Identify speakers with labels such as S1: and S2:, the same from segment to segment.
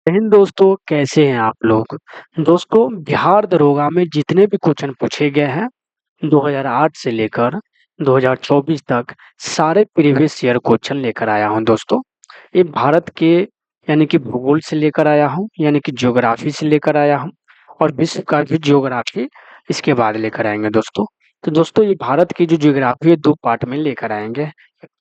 S1: हिंद दोस्तों, कैसे हैं आप लोग। दोस्तों, बिहार दरोगा में जितने भी क्वेश्चन पूछे गए हैं 2008 से लेकर 2024 तक सारे प्रीवियस ईयर क्वेश्चन लेकर आया हूं दोस्तों। ये भारत के यानी कि भूगोल से लेकर आया हूं, यानी कि ज्योग्राफी से लेकर आया हूं, और विश्व का भी ज्योग्राफी इसके बाद लेकर आएंगे दोस्तों। तो दोस्तों, ये भारत की जो ज्योग्राफी है 2 पार्ट में लेकर आएंगे।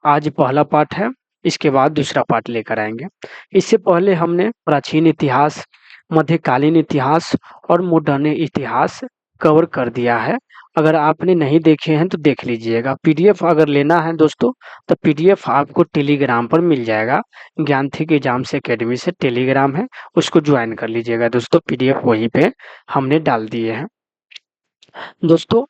S1: आज पहला पार्ट है, इसके बाद दूसरा पार्ट लेकर आएंगे। इससे पहले हमने प्राचीन इतिहास, मध्यकालीन इतिहास और मॉडर्न इतिहास कवर कर दिया है। अगर आपने नहीं देखे हैं तो देख लीजिएगा। पीडीएफ अगर लेना है दोस्तों, तो पीडीएफ आपको टेलीग्राम पर मिल जाएगा। ज्ञानथिक एग्जाम्स एकेडमी से टेलीग्राम है, उसको ज्वाइन कर लीजिएगा दोस्तों। पीडीएफ वहीं पे हमने डाल दिए हैं दोस्तों।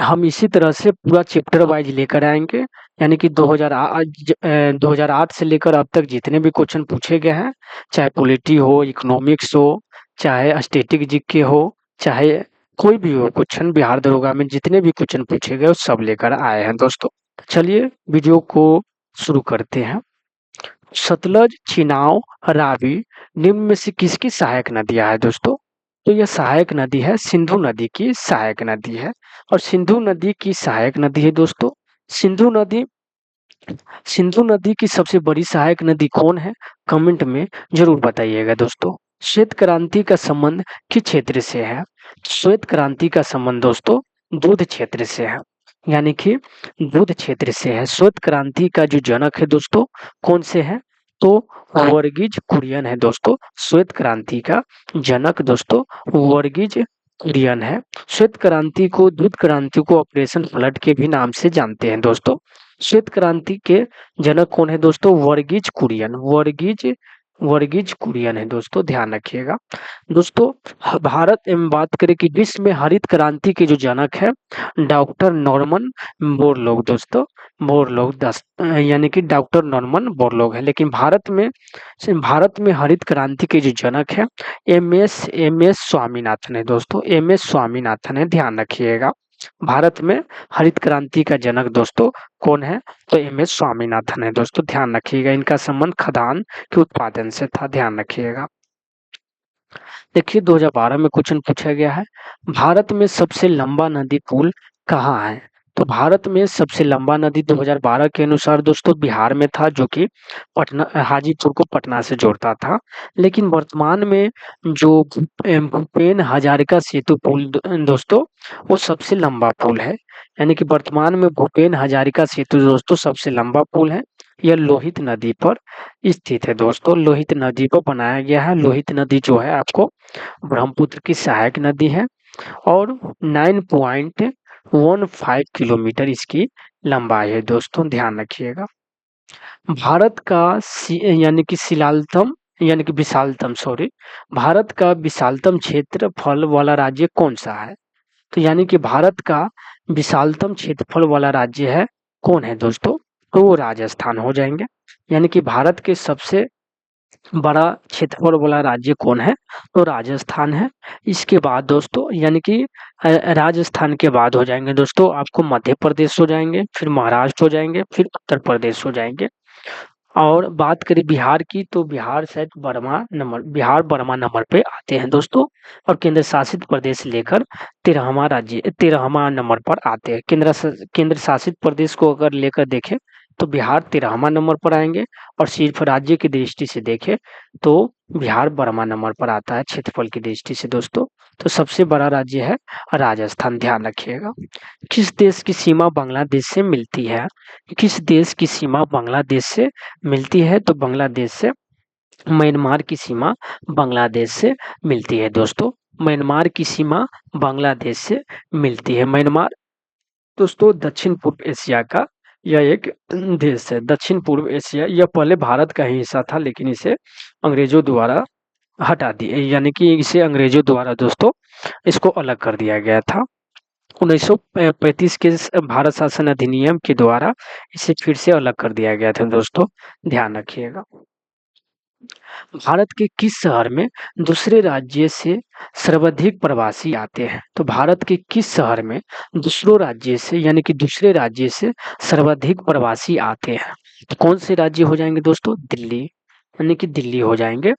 S1: हम इसी तरह से पूरा चैप्टर वाइज लेकर आएंगे, यानी कि 2008 से लेकर अब तक जितने भी क्वेश्चन पूछे गए हैं, चाहे पॉलिटी हो, इकोनॉमिक्स हो, चाहे स्टैटिक जीके हो, चाहे कोई भी हो क्वेश्चन, बिहार दरोगा में जितने भी क्वेश्चन पूछे गए वो सब लेकर आए हैं दोस्तों। चलिए वीडियो को शुरू करते हैं। सतलज, चिनाव, रावी निम्न में से किसकी सहायक नदियां है दोस्तों। तो यह सहायक नदी है, सिंधु नदी की सहायक नदी है। और सिंधु नदी की सहायक नदी है दोस्तों। सिंधु नदी सिंधु नदी की सबसे बड़ी सहायक नदी कौन है, कमेंट में जरूर बताइएगा दोस्तों। श्वेत क्रांति का संबंध किस क्षेत्र से है। श्वेत क्रांति का संबंध दोस्तों दूध क्षेत्र से है, यानी कि दूध क्षेत्र से है। श्वेत क्रांति का जो जनक है दोस्तों कौन से है, तो वर्गीज कुरियन है दोस्तों। श्वेत क्रांति का जनक दोस्तों वर्गीज कुरियन है। श्वेत क्रांति को, दूध क्रांति को ऑपरेशन फ्लड के भी नाम से जानते हैं दोस्तों। श्वेत क्रांति के जनक कौन है दोस्तों, वर्गीज कुरियन। वर्गीज कुरियन है दोस्तों, ध्यान रखिएगा दोस्तों। भारत एवं बात करें कि विश्व में हरित क्रांति के जो जनक है डॉक्टर नॉर्मन बोरलॉग दोस्तों। बोरलॉग यानी कि डॉक्टर नॉर्मन बोरलॉग है। लेकिन भारत में हरित क्रांति के जो जनक है एम एस स्वामीनाथन है दोस्तों। एम एस स्वामीनाथन है, ध्यान रखिएगा। भारत में हरित क्रांति का जनक दोस्तों कौन है, तो एम एस स्वामीनाथन है दोस्तों, ध्यान रखिएगा। इनका संबंध खदान के उत्पादन से था, ध्यान रखिएगा। देखिए 2012 में क्वेश्चन पूछा गया है, भारत में सबसे लंबा नदी पुल कहाँ है। तो भारत में सबसे लंबा नदी 2012 के अनुसार दोस्तों बिहार में था, जो कि पटना, हाजीपुर को पटना से जोड़ता था। लेकिन वर्तमान में जो भूपेन हजारिका सेतु पुल दोस्तों वो सबसे लंबा पुल है। यानी कि वर्तमान में भूपेन हजारिका सेतु दोस्तों सबसे लंबा पुल है। यह लोहित नदी पर स्थित है दोस्तों। लोहित नदी पर बनाया गया है। लोहित नदी जो है आपको ब्रह्मपुत्र की सहायक नदी है और 9.15 किलोमीटर इसकी लंबाई है दोस्तों, ध्यान रखिएगा। भारत का यानी कि शिलालतम यानी कि विशालतम सॉरी भारत का विशालतम क्षेत्रफल वाला राज्य कौन सा है। तो यानी कि भारत का विशालतम क्षेत्रफल वाला राज्य है कौन है दोस्तों, तो वो राजस्थान हो जाएंगे। यानी कि भारत के सबसे बड़ा क्षेत्रफल वाला राज्य कौन है, तो राजस्थान है। इसके बाद दोस्तों यानी कि राजस्थान के बाद हो जाएंगे दोस्तों आपको मध्य प्रदेश हो जाएंगे, फिर महाराष्ट्र हो जाएंगे, फिर उत्तर प्रदेश हो जाएंगे। और बात करें बिहार की, तो बिहार बर्मा नंबर पे आते हैं दोस्तों। और केंद्र शासित प्रदेश लेकर 13वां नंबर पर आते हैं। केंद्र शासित प्रदेश को अगर लेकर देखें तो बिहार 13वां नंबर पर आएंगे। और सिर्फ राज्य की दृष्टि से देखें तो बिहार बर्मा नंबर पर आता है क्षेत्रफल की दृष्टि से दोस्तों। तो सबसे बड़ा राज्य है राजस्थान, ध्यान रखिएगा। किस देश की सीमा बांग्लादेश से मिलती है। किस देश की सीमा बांग्लादेश से मिलती है, तो बांग्लादेश से म्यांमार की सीमा बांग्लादेश से मिलती है दोस्तों। म्यांमार की सीमा बांग्लादेश से मिलती है। म्यांमार दोस्तों दक्षिण पूर्व एशिया का यह एक देश है। दक्षिण पूर्व एशिया, यह पहले भारत का ही हिस्सा था, लेकिन इसे अंग्रेजों द्वारा हटा दिया, यानी कि इसे अंग्रेजों द्वारा दोस्तों इसको अलग कर दिया गया था। 1935 के भारत शासन अधिनियम के द्वारा इसे फिर से अलग कर दिया गया था दोस्तों, ध्यान रखिएगा। भारत के किस शहर में दूसरे राज्य से सर्वाधिक प्रवासी आते हैं। तो भारत के किस शहर में दूसरों राज्य से यानी कि दूसरे राज्य से सर्वाधिक प्रवासी आते हैं, तो कौन से राज्य हो जाएंगे दोस्तों, दिल्ली, यानी कि दिल्ली हो जाएंगे।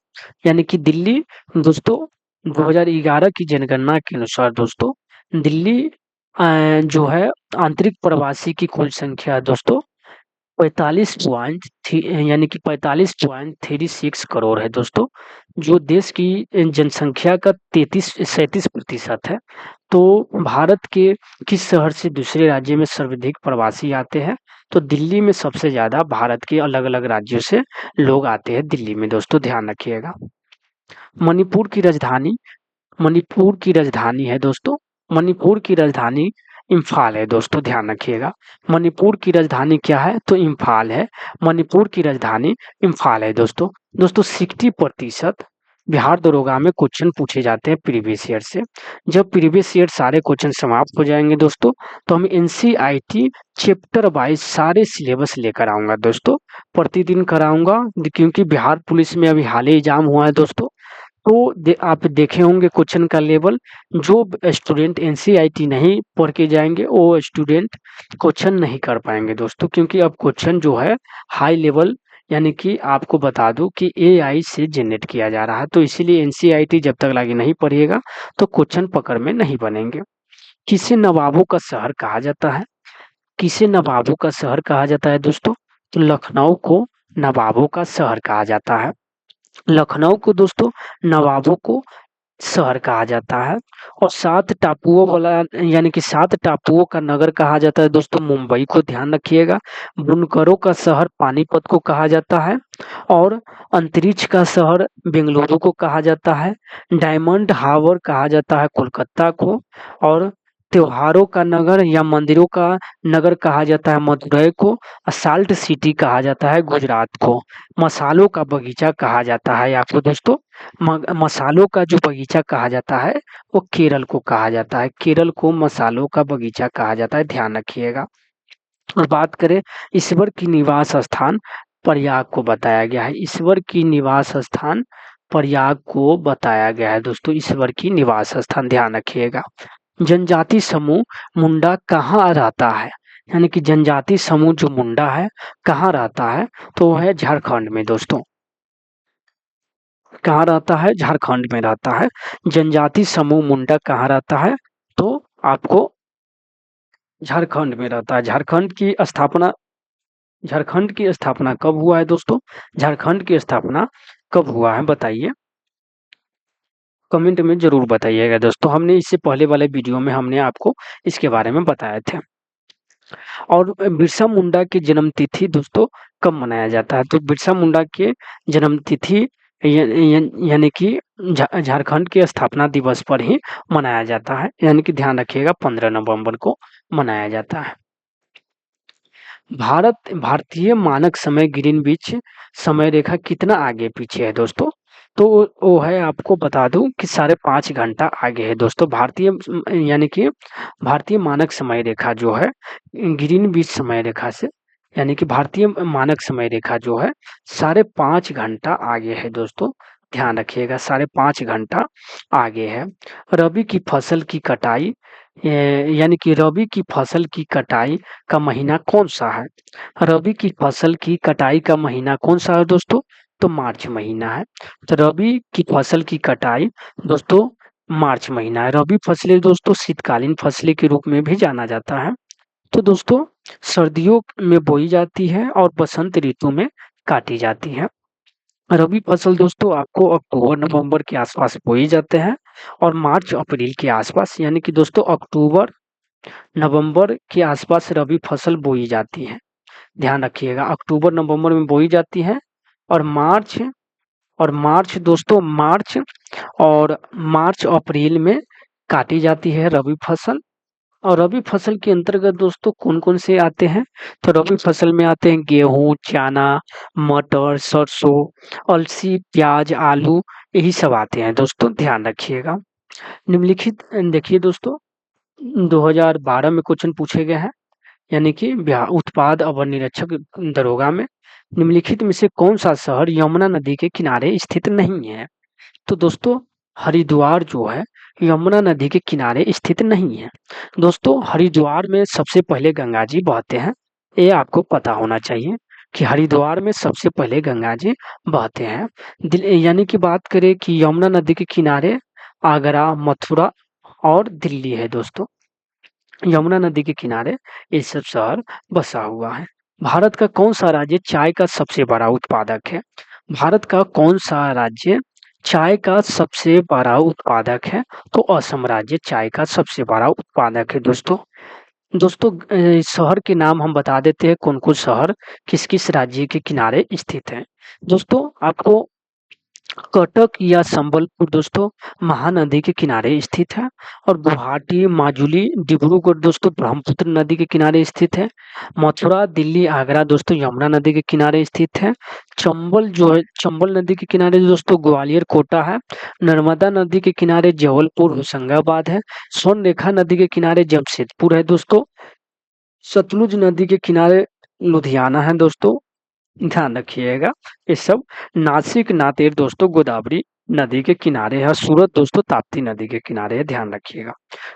S1: यानी कि दिल्ली दोस्तों 2011 की जनगणना के अनुसार दोस्तों दिल्ली जो है आंतरिक प्रवासी की कुल संख्या दोस्तों 45 पॉइंट थी, यानी कि 45.36 करोड़ है दोस्तों, जो देश की जनसंख्या का 37% है। तो भारत के किस शहर से दूसरे राज्य में सर्वाधिक प्रवासी आते हैं? तो दिल्ली में सबसे ज्यादा भारत के अलग अलग राज्यों से लोग आते हैं दिल्ली में दोस्तों, ध्यान रखिएगा। मणिपुर की राजधानी मणिपुर की राजधानी है दोस्तों, मणिपुर की राजधानी इम्फाल है दोस्तों, ध्यान रखिएगा। मणिपुर की राजधानी क्या है? तो इम्फाल है। मणिपुर की राजधानी इम्फाल है दोस्तों। दोस्तों 60% बिहार दरोगा में क्वेश्चन पूछे जाते हैं प्रीवियस ईयर से। जब प्रीवियस ईयर सारे क्वेश्चन समाप्त हो जाएंगे दोस्तों, तो हम एनसीईआरटी चैप्टर वाइज सारे सिलेबस लेकर आऊंगा दोस्तों, प्रतिदिन कराऊंगा, क्योंकि बिहार पुलिस में अभी हाल ही एग्जाम हुआ है दोस्तों। तो आप देखे होंगे क्वेश्चन का लेवल, जो स्टूडेंट एनसीईआरटी नहीं पढ़ के जाएंगे वो स्टूडेंट क्वेश्चन नहीं कर पाएंगे दोस्तों, क्योंकि अब क्वेश्चन जो है हाई लेवल, यानी कि आपको बता दूं कि एआई से जनरेट किया जा रहा है, तो इसीलिए एनसीईआरटी जब तक लागे नहीं पढ़िएगा तो क्वेश्चन पकड़ में नहीं बनेंगे। किसे नवाबों का शहर कहा जाता है? किसे नवाबों का शहर कहा जाता है दोस्तों? तो लखनऊ को नवाबों का शहर कहा जाता है। लखनऊ को दोस्तों नवाबों को शहर कहा जाता है। और 7 टापुओं वाला, यानी कि 7 टापुओं का नगर कहा जाता है दोस्तों मुंबई को, ध्यान रखिएगा। बुनकरों का शहर पानीपत को कहा जाता है। और अंतरिक्ष का शहर बेंगलुरु को कहा जाता है। डायमंड हार्बर कहा जाता है कोलकाता को। और त्योहारों का नगर या मंदिरों का नगर कहा जाता है मदुरई को। साल्ट सिटी कहा जाता है गुजरात को। मसालों का बगीचा कहा जाता है आपको दोस्तों, मसालों का जो बगीचा कहा जाता है वो केरल को कहा जाता है। केरल को मसालों का बगीचा कहा जाता है, ध्यान रखिएगा। और बात करें ईश्वर की निवास स्थान, प्रयाग को बताया गया है। ईश्वर की निवास स्थान प्रयाग को बताया गया है दोस्तों, ईश्वर की निवास स्थान, ध्यान रखिएगा। जनजाति समूह मुंडा कहाँ रहता है? यानी कि जनजाति समूह जो मुंडा है कहाँ रहता है? तो वो है झारखंड में दोस्तों। कहाँ रहता है? झारखंड में रहता है। जनजाति समूह मुंडा कहाँ रहता है? तो आपको झारखंड में रहता है। झारखंड की स्थापना कब हुआ है दोस्तों? झारखंड की स्थापना कब हुआ है बताइए, कमेंट में जरूर बताइएगा दोस्तों। हमने इससे पहले वाले वीडियो में हमने आपको इसके बारे में बताए थे। और बिरसा मुंडा की जन्म तिथि दोस्तों कब मनाया जाता है? तो बिरसा मुंडा के जन्म तिथि यानी कि झारखंड के स्थापना दिवस पर ही मनाया जाता है, यानी कि ध्यान रखिएगा 15 नवंबर को मनाया जाता है। भारतीय मानक समय ग्रीनविच समय रेखा कितना आगे पीछे है दोस्तों? तो वो है, आपको बता दूं कि 5.5 घंटा आगे है दोस्तों। यानी कि भारतीय मानक समय रेखा जो है ग्रीनविच समय रेखा से, यानी कि भारतीय मानक समय रेखा जो है 5.5 घंटा आगे है दोस्तों, ध्यान रखिएगा 5.5 घंटा आगे है। रबी की फसल की कटाई यानी कि रबी की फसल की कटाई का महीना कौन सा है? रबी की फसल की कटाई का महीना कौन सा है दोस्तों? तो मार्च महीना है। तो रबी की फसल की कटाई दोस्तों मार्च महीना है। रबी फसलें दोस्तों शीतकालीन फसलें के रूप में भी जाना जाता है। तो दोस्तों सर्दियों में बोई जाती है और बसंत ऋतु में काटी जाती है। रबी फसल दोस्तों आपको अक्टूबर नवंबर के आसपास बोई जाते हैं और मार्च अप्रैल के आसपास, यानी कि दोस्तों अक्टूबर नवंबर के आसपास रबी फसल बोई जाती है, ध्यान रखिएगा। अक्टूबर नवंबर में बोई जाती है और मार्च दोस्तों मार्च अप्रैल में काटी जाती है रबी फसल। और रबी फसल के अंतर्गत दोस्तों कौन कौन से आते हैं? तो रबी फसल में आते हैं गेहूं, चना, मटर, सरसों, अलसी, प्याज, आलू, यही सब आते हैं दोस्तों, ध्यान रखिएगा। निम्नलिखित देखिए दोस्तों 2012 में क्वेश्चन पूछे गए हैं, यानी कि उत्पाद अवर निरीक्षक दरोगा में निम्नलिखित में से कौन सा शहर यमुना नदी के किनारे स्थित नहीं है? तो दोस्तों हरिद्वार जो है यमुना नदी के किनारे स्थित नहीं है दोस्तों। हरिद्वार में सबसे पहले गंगा जी बहते हैं, ये आपको पता होना चाहिए। कि हरिद्वार में सबसे पहले गंगा जी बहते हैं। यानी कि बात करें कि यमुना नदी के किनारे आगरा, मथुरा और दिल्ली है दोस्तों। यमुना नदी के किनारे ये सब शहर बसा हुआ है। भारत का कौन सा राज्य चाय का सबसे बड़ा उत्पादक है? भारत का कौन सा राज्य चाय का सबसे बड़ा उत्पादक है? तो असम राज्य चाय का सबसे बड़ा उत्पादक है दोस्तों। दोस्तों शहर के नाम हम बता देते हैं, कौन कौन शहर किस किस राज्य के किनारे स्थित है। दोस्तों आपको कटक या संबलपुर दोस्तों महानदी के किनारे स्थित है। और गुवाहाटी, माजुली, डिब्रूगढ़ दोस्तों ब्रह्मपुत्र नदी के किनारे स्थित है। मथुरा, दिल्ली, आगरा दोस्तों यमुना नदी के किनारे स्थित है। चंबल जो है चंबल नदी के किनारे दोस्तों ग्वालियर, कोटा है। नर्मदा नदी के किनारे जबलपुर, होशंगाबाद है। स्वर्णरेखा नदी के किनारे जमशेदपुर है दोस्तों। सतलुज नदी के किनारे लुधियाना है दोस्तों, ध्यान रखिएगा। ये सब नासिक, नांदेड़ दोस्तों गोदावरी नदी के किनारे है। सूरत दोस्तों ताप्ती नदी के किनारे है, ध्यान रखिएगा।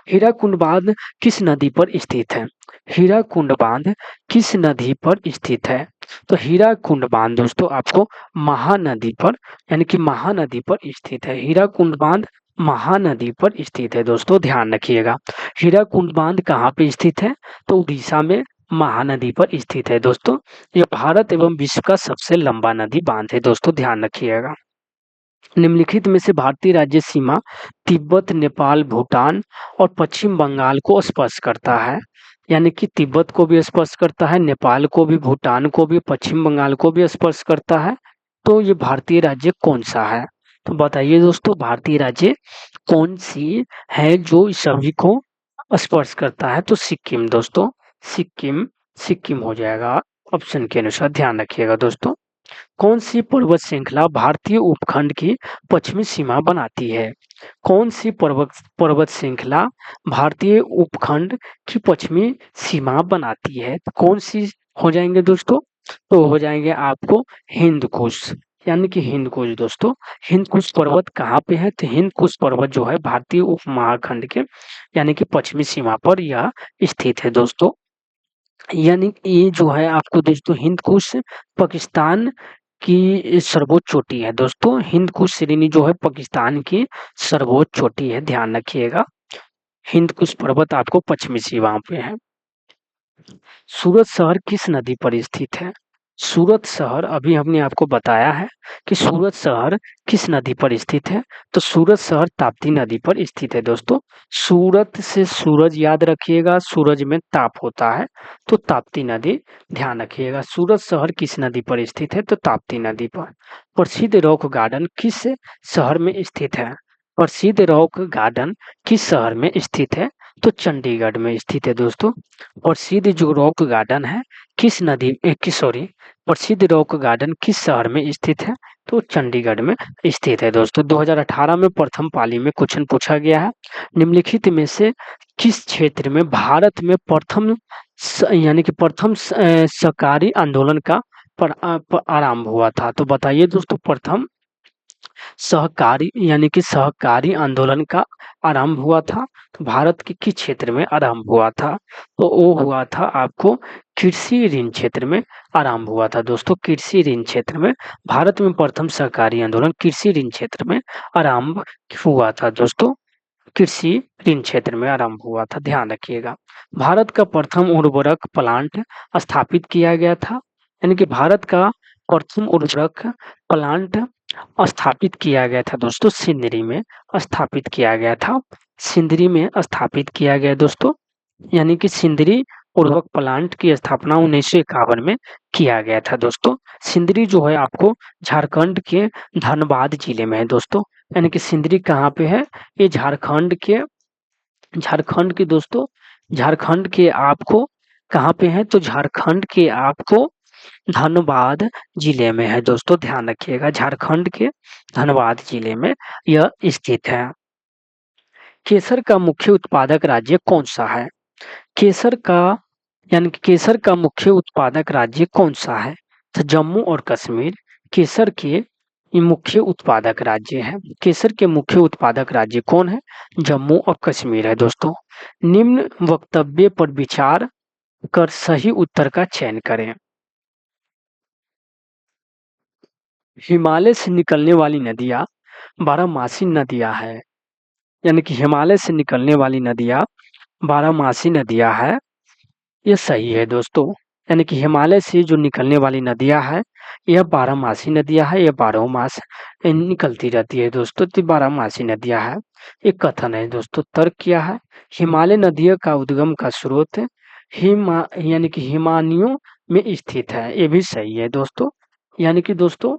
S1: हीराकुंड बांध किस नदी पर स्थित है? हीराकुंड बांध किस नदी पर स्थित है? तो हीराकुंड बांध दोस्तों आपको महानदी पर, यानी कि महानदी पर स्थित है। हीराकुंड बांध महानदी पर स्थित है दोस्तों, ध्यान रखिएगा। हीराकुंड बांध कहाँ पे स्थित है? तो उड़ीसा में महानदी पर स्थित है दोस्तों। यह भारत एवं विश्व का सबसे लंबा नदी बांध है दोस्तों, ध्यान रखिएगा। निम्नलिखित में से भारतीय राज्य सीमा तिब्बत, नेपाल, भूटान और पश्चिम बंगाल को स्पर्श करता है। यानी कि तिब्बत को भी स्पर्श करता है, नेपाल को भी, भूटान को भी, पश्चिम बंगाल को भी स्पर्श करता है। तो ये भारतीय राज्य कौन सा है? तो बताइए दोस्तों, भारतीय राज्य कौन सी है जो इस सभी को स्पर्श करता है? तो सिक्किम दोस्तों, सिक्किम सिक्किम हो जाएगा ऑप्शन के अनुसार, ध्यान रखिएगा दोस्तों। कौन सी पर्वत श्रृंखला भारतीय उपखंड की पश्चिमी सीमा बनाती है? कौन सी पर्वत श्रृंखला भारतीय उपखंड की पश्चिमी सीमा बनाती है? तो कौन सी हो जाएंगे दोस्तों? तो हो जाएंगे आपको हिंद कुश, यानी कि हिंद कुश दोस्तों। हिंद कुश पर्वत कहाँ पे है? तो हिंद कुश पर्वत जो है भारतीय उपमहाखंड के, यानी कि पश्चिमी सीमा पर यह स्थित है दोस्तों। यानी ये जो है आपको दोस्तों हिंद कुश पाकिस्तान की सर्वोच्च चोटी है दोस्तों। हिंद कुश श्रेणी जो है पाकिस्तान की सर्वोच्च चोटी है, ध्यान रखिएगा। हिंद कुश पर्वत आपको पश्चिमी सीमा पे है। सूरत शहर किस नदी पर स्थित है? सूरत शहर अभी हमने आपको बताया है कि सूरत शहर किस नदी पर स्थित है। तो सूरत शहर ताप्ती नदी पर स्थित है दोस्तों। सूरत से सूरज याद रखिएगा, सूरज में ताप होता है, तो ताप्ती नदी, ध्यान रखिएगा। सूरत शहर किस नदी पर स्थित है? तो ताप्ती नदी पर। प्रसिद्ध रॉक गार्डन किस शहर में स्थित है? प्रसिद्ध रॉक गार्डन किस शहर में स्थित है? तो चंडीगढ़ में स्थित है दोस्तों। प्रसिद्ध जो रॉक गार्डन है किस नदी सॉरी, प्रसिद्ध रॉक गार्डन किस शहर में स्थित है? तो चंडीगढ़ में स्थित है दोस्तों। 2018 में प्रथम पाली में क्वेश्चन पूछा गया है, निम्नलिखित में से किस क्षेत्र में भारत में प्रथम यानी कि प्रथम सहकारी आंदोलन का आरंभ हुआ था? तो बताइए दोस्तों, प्रथम सहकारी यानी कि सहकारी आंदोलन का आरंभ हुआ था तो भारत के किस क्षेत्र में आरंभ हुआ था? तो वो हुआ था आपको कृषि ऋण क्षेत्र में आरंभ हुआ था दोस्तों। कृषि ऋण क्षेत्र में भारत में प्रथम सहकारी आंदोलन कृषि ऋण क्षेत्र में आरंभ हुआ था दोस्तों। कृषि ऋण क्षेत्र में आरंभ हुआ था, ध्यान रखिएगा। भारत का प्रथम उर्वरक प्लांट स्थापित किया गया था, यानी कि भारत का प्रथम उर्वरक प्लांट स्थापित किया गया था दोस्तों, सिंदरी में स्थापित किया गया था। सिंदरी में स्थापित किया गया दोस्तों, यानी कि सिंदरी उर्वरक प्लांट की स्थापना 1951 में किया गया था दोस्तों। सिंदरी जो है आपको झारखंड के धनबाद जिले में है दोस्तों, यानी कि सिंदरी कहाँ पे है? ये झारखंड के दोस्तों, झारखंड के आपको कहाँ पे है? तो झारखंड के आपको धनबाद जिले में है दोस्तों, ध्यान रखिएगा। झारखंड के धनबाद जिले में यह स्थित है। केसर का मुख्य उत्पादक राज्य कौन सा है? केसर का यानी कि केसर का मुख्य उत्पादक राज्य कौन सा है? तो जम्मू और कश्मीर केसर के ये मुख्य उत्पादक राज्य है। केसर के मुख्य उत्पादक राज्य कौन है? जम्मू और कश्मीर है दोस्तों। निम्न वक्तव्य पर विचार कर सही उत्तर का चयन करें। हिमालय से निकलने वाली नदियाँ बारहमासी नदियाँ हैं, यानी कि हिमालय से निकलने वाली नदियाँ बारहमासी नदियाँ हैं। ये सही है दोस्तों, यानी कि हिमालय से जो निकलने वाली नदियाँ हैं, यह बारहमासी नदियाँ हैं, यह बारहों मास निकलती रहती है दोस्तों, तो बारहमासी नदियाँ हैं। एक कथन है दोस्तों, तर्क क्या है? हिमालय नदियों का उद्गम का स्रोत यानी कि हिमानियों में स्थित है। ये भी सही है दोस्तों, यानी कि दोस्तों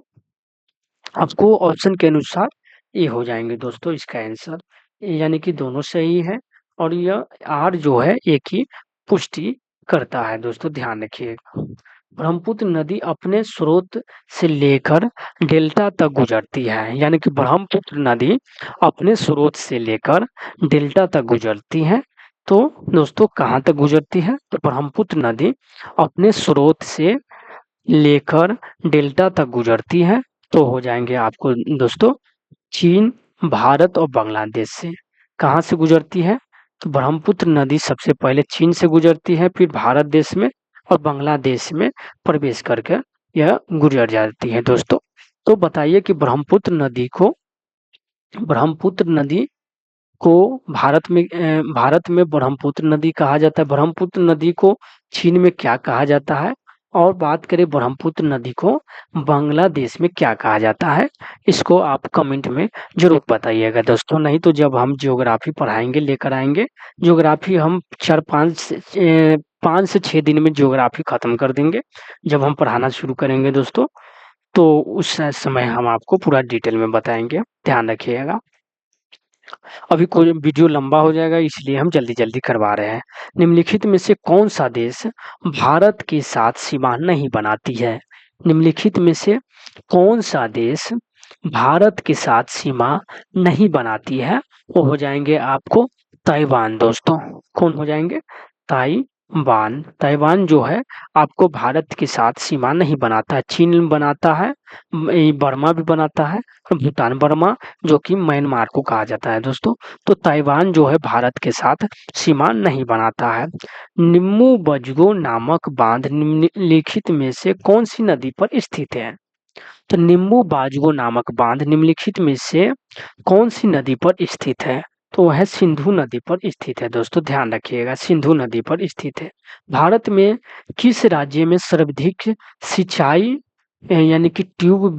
S1: आपको ऑप्शन के अनुसार ये हो जाएंगे दोस्तों इसका आंसर, यानी कि दोनों सही है। और यह आर जो है एक ही पुष्टि करता है दोस्तों, ध्यान रखिएगा। ब्रह्मपुत्र नदी अपने स्रोत से लेकर डेल्टा तक गुजरती है, यानी कि ब्रह्मपुत्र नदी अपने स्रोत से लेकर डेल्टा तक गुजरती है। तो दोस्तों कहाँ तक गुजरती है? तो ब्रह्मपुत्र नदी अपने स्रोत से लेकर डेल्टा तक गुजरती है। तो हो जाएंगे आपको दोस्तों चीन, भारत और बांग्लादेश से। कहाँ से गुजरती है? तो ब्रह्मपुत्र नदी सबसे पहले चीन से गुजरती है, फिर भारत देश में और बांग्लादेश में प्रवेश करके यह गुजर जाती है दोस्तों। तो बताइए कि ब्रह्मपुत्र नदी को भारत में ब्रह्मपुत्र नदी कहा जाता है। ब्रह्मपुत्र नदी को चीन में क्या कहा जाता है? और बात करें ब्रह्मपुत्र नदी को बांग्लादेश में क्या कहा जाता है? इसको आप कमेंट में ज़रूर बताइएगा दोस्तों, नहीं तो जब हम ज्योग्राफी पढ़ाएँगे लेकर आएँगे, ज्योग्राफी हम 5 से 6 दिन में ज्योग्राफी खत्म कर देंगे। जब हम पढ़ाना शुरू करेंगे दोस्तों, तो उस समय हम आपको पूरा डिटेल में बताएँगे, ध्यान रखिएगा। अभी कोई वीडियो लंबा हो जाएगा इसलिए हम जल्दी-जल्दी करवा रहे हैं। निम्नलिखित में से कौन-सा देश भारत के साथ सीमा नहीं बनाती है? निम्नलिखित में से कौन-सा देश भारत के साथ सीमा नहीं बनाती है? वो हो जाएँगे आपको ताइवान दोस्तों। कौन हो जाएँगे? ताइवान। ताइवान जो है आपको भारत के साथ सीमा नहीं बनाता है। चीन बनाता है, बर्मा भी बनाता है, भूटान, बर्मा जो कि म्यांमार को कहा जाता है दोस्तों। तो ताइवान जो है भारत के साथ सीमा नहीं बनाता है। निम्बू बजगो नामक बांध निम्नलिखित में से कौन सी नदी पर स्थित है? तो निम्बू बाजगो नामक बांध निम्नलिखित में से कौन सी नदी पर स्थित है? तो वह सिंधु नदी पर स्थित है दोस्तों, ध्यान रखिएगा सिंधु नदी पर स्थित है। भारत में किस राज्य में सर्वाधिक सिंचाई यानी कि ट्यूब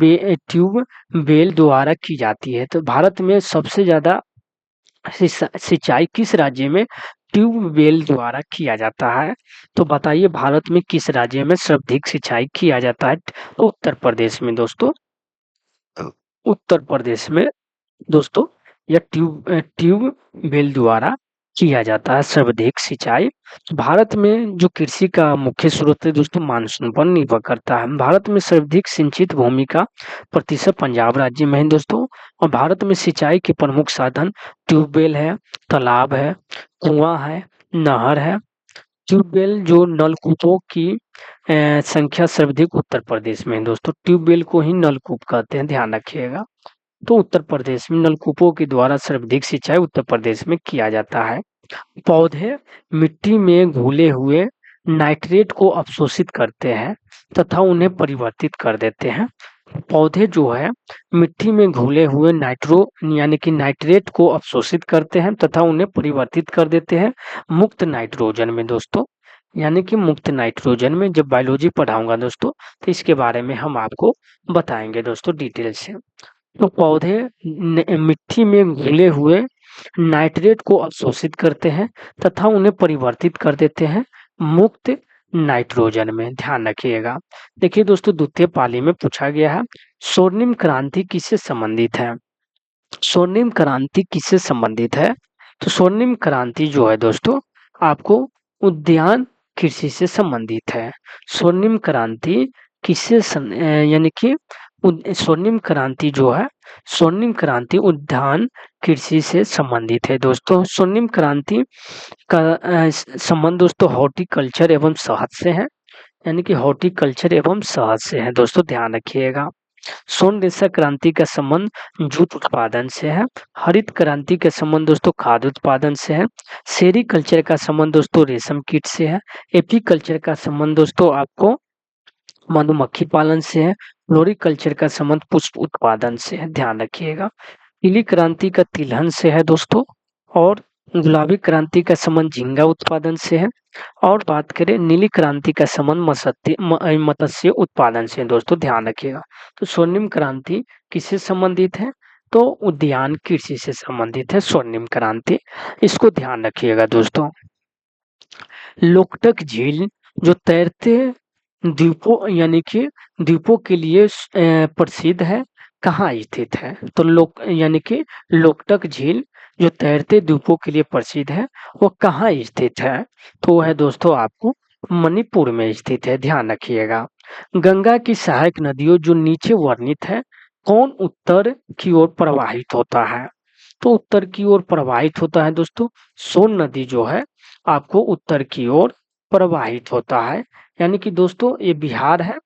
S1: बेल द्वारा की जाती है? तो भारत में सबसे ज़्यादा सिंचाई किस राज्य में ट्यूबवेल द्वारा किया जाता है? तो बताइए भारत में किस राज्य में सर्वाधिक सिंचाई किया जाता है? तो उत्तर प्रदेश में दोस्तों, उत्तर प्रदेश में दोस्तों यह ट्यूबवेल द्वारा किया जाता है सर्वाधिक सिंचाई। भारत में जो कृषि का मुख्य स्रोत है दोस्तों मानसून पर निर्भर करता है। भारत में सर्वाधिक सिंचित भूमि का प्रतिशत पंजाब राज्य में है दोस्तों। और भारत में सिंचाई के प्रमुख साधन ट्यूबवेल है, तालाब है, कुआं है, नहर है। ट्यूबवेल जो नलकूपों की संख्या सर्वाधिक उत्तर प्रदेश में है दोस्तों। ट्यूबवेल को ही नलकूप कहते हैं, ध्यान रखिएगा। तो उत्तर प्रदेश में नलकूपों के द्वारा सर्वाधिक सिंचाई उत्तर प्रदेश में किया जाता है। पौधे मिट्टी में घुले हुए नाइट्रेट को अवशोषित करते हैं तथा उन्हें परिवर्तित कर देते हैं। पौधे जो है मिट्टी में घुले हुए यानी कि नाइट्रेट को अवशोषित करते हैं तथा उन्हें परिवर्तित कर देते हैं मुक्त नाइट्रोजन में दोस्तों। यानी कि मुक्त नाइट्रोजन में जब बायोलॉजी पढ़ाऊंगा दोस्तों, तो इसके बारे में हम आपको बताएंगे दोस्तों डिटेल से। तो पौधे मिट्टी में घुले हुए नाइट्रेट को अवशोषित करते हैं तथा उन्हें परिवर्तित कर देते हैं मुक्त नाइट्रोजन में, ध्यान रखिएगा। देखिए दोस्तों द्वितीय पाली में पूछा गया है स्वर्णिम क्रांति किससे संबंधित है? स्वर्णिम क्रांति किससे संबंधित है? तो स्वर्णिम क्रांति जो है दोस्तों आपको उद्यान कृषि से संबंधित है। स्वर्णिम क्रांति यानी कि स्वर्णिम क्रांति जो है स्वर्णिम क्रांति उद्यान कृषि से संबंधित है दोस्तों। स्वर्णिम क्रांति का संबंध दोस्तों हॉर्टिकल्चर एवं शहद से है, यानी कि हॉर्टिकल्चर एवं शहद से है दोस्तों, ध्यान रखिएगा। स्वर्ण रेशा क्रांति का संबंध जूट उत्पादन से है। हरित क्रांति का संबंध दोस्तों खाद्य उत्पादन से है। सेरीकल्चर का संबंध दोस्तों रेशम कीट से है। एपीकल्चर का संबंध दोस्तों आपको मधुमक्खी पालन से है। फ्लोरिकल्चर का संबंध पुष्प उत्पादन से है, ध्यान रखिएगा। पीली क्रांति का तिलहन से है दोस्तों, और गुलाबी क्रांति का संबंध झींगा उत्पादन से है। और बात करें नीली क्रांति का संबंध मत्स्य उत्पादन से है दोस्तों, ध्यान रखिएगा। तो स्वर्णिम क्रांति किससे संबंधित है? तो उद्यान कृषि से संबंधित है स्वर्णिम क्रांति, इसको ध्यान रखिएगा दोस्तों। लोकटक झील जो तैरते द्वीपों यानी कि द्वीपों के लिए प्रसिद्ध है, कहाँ स्थित है? तो यानी कि लोकटक झील जो तैरते द्वीपों के लिए प्रसिद्ध है, वो कहाँ स्थित है? तो वो है दोस्तों आपको मणिपुर में स्थित है, ध्यान रखिएगा। गंगा की सहायक नदियों जो नीचे वर्णित है, कौन उत्तर की ओर प्रवाहित होता है? तो उत्तर की ओर प्रवाहित होता है दोस्तों सोन नदी जो है आपको उत्तर की ओर प्रवाहित होता है। यानी कि दोस्तों ये बिहार है,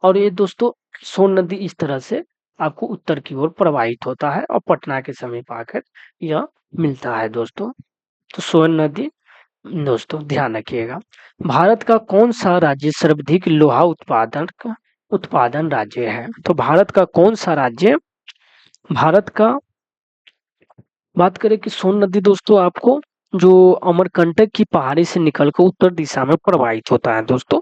S1: और ये दोस्तों सोन नदी इस तरह से आपको उत्तर की ओर प्रवाहित होता है और पटना के समीप आकर यह मिलता है दोस्तों। तो सोन नदी दोस्तों ध्यान रखिएगा। भारत का कौन सा राज्य सर्वाधिक लोहा उत्पादन राज्य है? तो भारत का कौन सा राज्य, भारत का बात करें कि सोन नदी दोस्तों आपको जो अमरकंटक की पहाड़ी से निकलकर उत्तर दिशा में प्रवाहित होता है दोस्तों।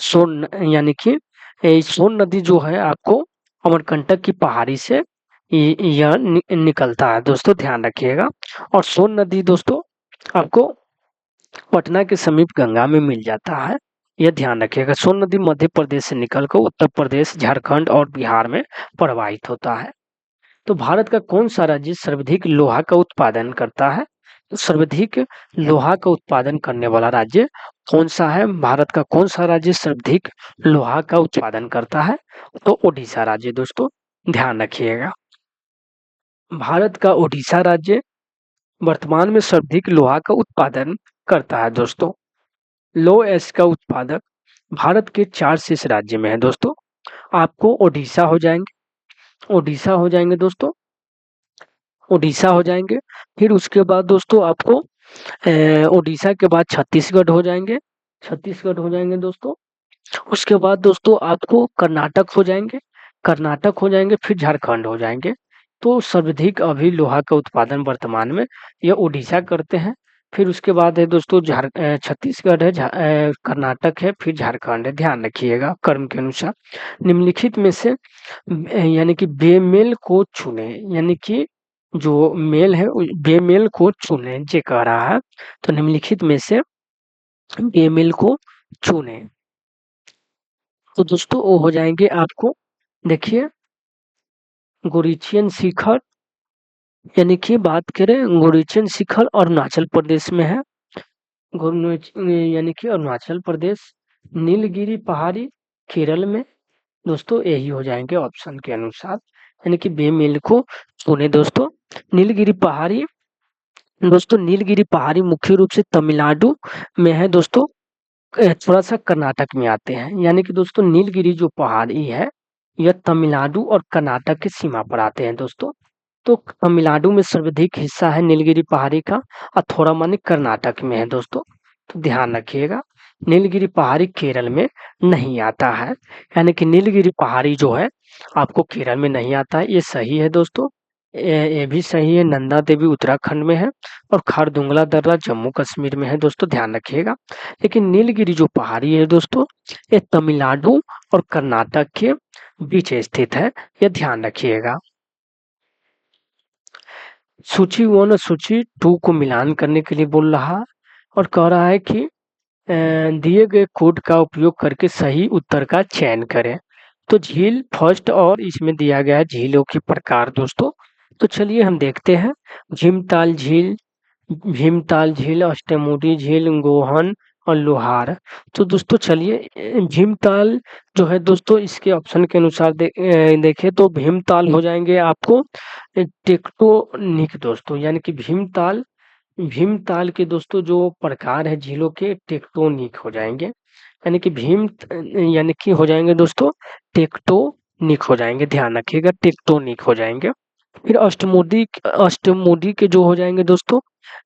S1: सोन यानी कि सोन नदी जो है आपको अमरकंटक की पहाड़ी से यह निकलता है दोस्तों, ध्यान रखिएगा। और सोन नदी दोस्तों आपको पटना के समीप गंगा में मिल जाता है, यह ध्यान रखिएगा। सोन नदी मध्य प्रदेश से निकलकर उत्तर प्रदेश, झारखंड और बिहार में प्रवाहित होता है। तो भारत का कौन सा राज्य सर्वाधिक लोहा का उत्पादन करता है? तो सर्वाधिक लोहा का उत्पादन करने वाला राज्य कौन सा है? भारत का कौन सा राज्य सर्वाधिक लोहा का उत्पादन करता है? तो ओडिशा राज्य दोस्तों, ध्यान रखिएगा। भारत का ओडिशा राज्य वर्तमान में सर्वाधिक लोहा का उत्पादन करता है दोस्तों। लो एस का उत्पादक भारत के 4 शीर्ष राज्य में है दोस्तों। आपको ओडिशा हो जाएंगे दोस्तों, उड़ीसा हो जाएंगे। फिर उसके बाद दोस्तों आपको उड़ीसा के बाद छत्तीसगढ़ हो जाएंगे, दोस्तों। उसके बाद दोस्तों आपको कर्नाटक हो जाएंगे, फिर झारखंड हो जाएंगे। तो सर्वाधिक अभी लोहा का उत्पादन वर्तमान में यह उड़ीसा करते हैं। फिर उसके बाद है दोस्तों छत्तीसगढ़ है, कर्नाटक है, फिर झारखंड है, ध्यान रखिएगा क्रम के अनुसार। निम्नलिखित में से यानी कि बेमेल को चुने, यानी कि जो मेल है बेमेल को चुने ये कह रहा है। तो निम्नलिखित में से बेमेल को चुने, तो दोस्तों वो हो जाएंगे आपको, देखिए गोरिचियन शिखर, यानी कि बात करें गोरिचियन शिखर अरुणाचल प्रदेश में है, यानी कि अरुणाचल प्रदेश। नीलगिरी पहाड़ी केरल में, दोस्तों यही हो जाएंगे ऑप्शन के अनुसार, यानी कि बेमेल को चुने दोस्तों। नीलगिरी पहाड़ी दोस्तों, नीलगिरी पहाड़ी मुख्य रूप से तमिलनाडु में है दोस्तों, थोड़ा सा कर्नाटक में आते हैं। यानी कि दोस्तों नीलगिरी जो पहाड़ी है यह तमिलनाडु और कर्नाटक की सीमा पर आते हैं दोस्तों। तो तमिलनाडु में सर्वाधिक हिस्सा है नीलगिरी पहाड़ी का, और थोड़ा माने कर्नाटक में है दोस्तों। तो ध्यान रखिएगा, नीलगिरी पहाड़ी केरल में नहीं आता है, यानी कि नीलगिरी पहाड़ी जो है आपको केरल में नहीं आता है, ये सही है दोस्तों। ये भी सही है। नंदा देवी उत्तराखंड में है, और खारदुंगला दर्रा जम्मू कश्मीर में है दोस्तों, ध्यान रखिएगा। लेकिन नीलगिरी जो पहाड़ी है दोस्तों, ये तमिलनाडु और कर्नाटक के बीच स्थित है, यह ध्यान रखिएगा। सूची 1 और सूची 2 को मिलान करने के लिए बोल रहा, और कह रहा है कि दिए गए कोड का उपयोग करके सही उत्तर का चयन करें। तो झील फर्स्ट, और इसमें दिया गया है झीलों के प्रकार दोस्तों। तो चलिए हम देखते हैं। भीमताल झील, अष्टमुडी झील, गोहन और लोहार। तो दोस्तों चलिए भीमताल जो है दोस्तों, इसके ऑप्शन के अनुसार देखें तो भीमताल हो जाएंगे आपको टेक्टोनिक दोस्तों, यानी कि भीमताल के दोस्तों जो प्रकार है झीलों के टेक्टोनिक हो जाएंगे, यानी कि यानी कि हो जाएंगे दोस्तों टेक्टोनिक हो जाएंगे, ध्यान रखिएगा टेक्टोनिक हो जाएंगे। फिर अष्टमुडी के जो हो जाएंगे दोस्तों,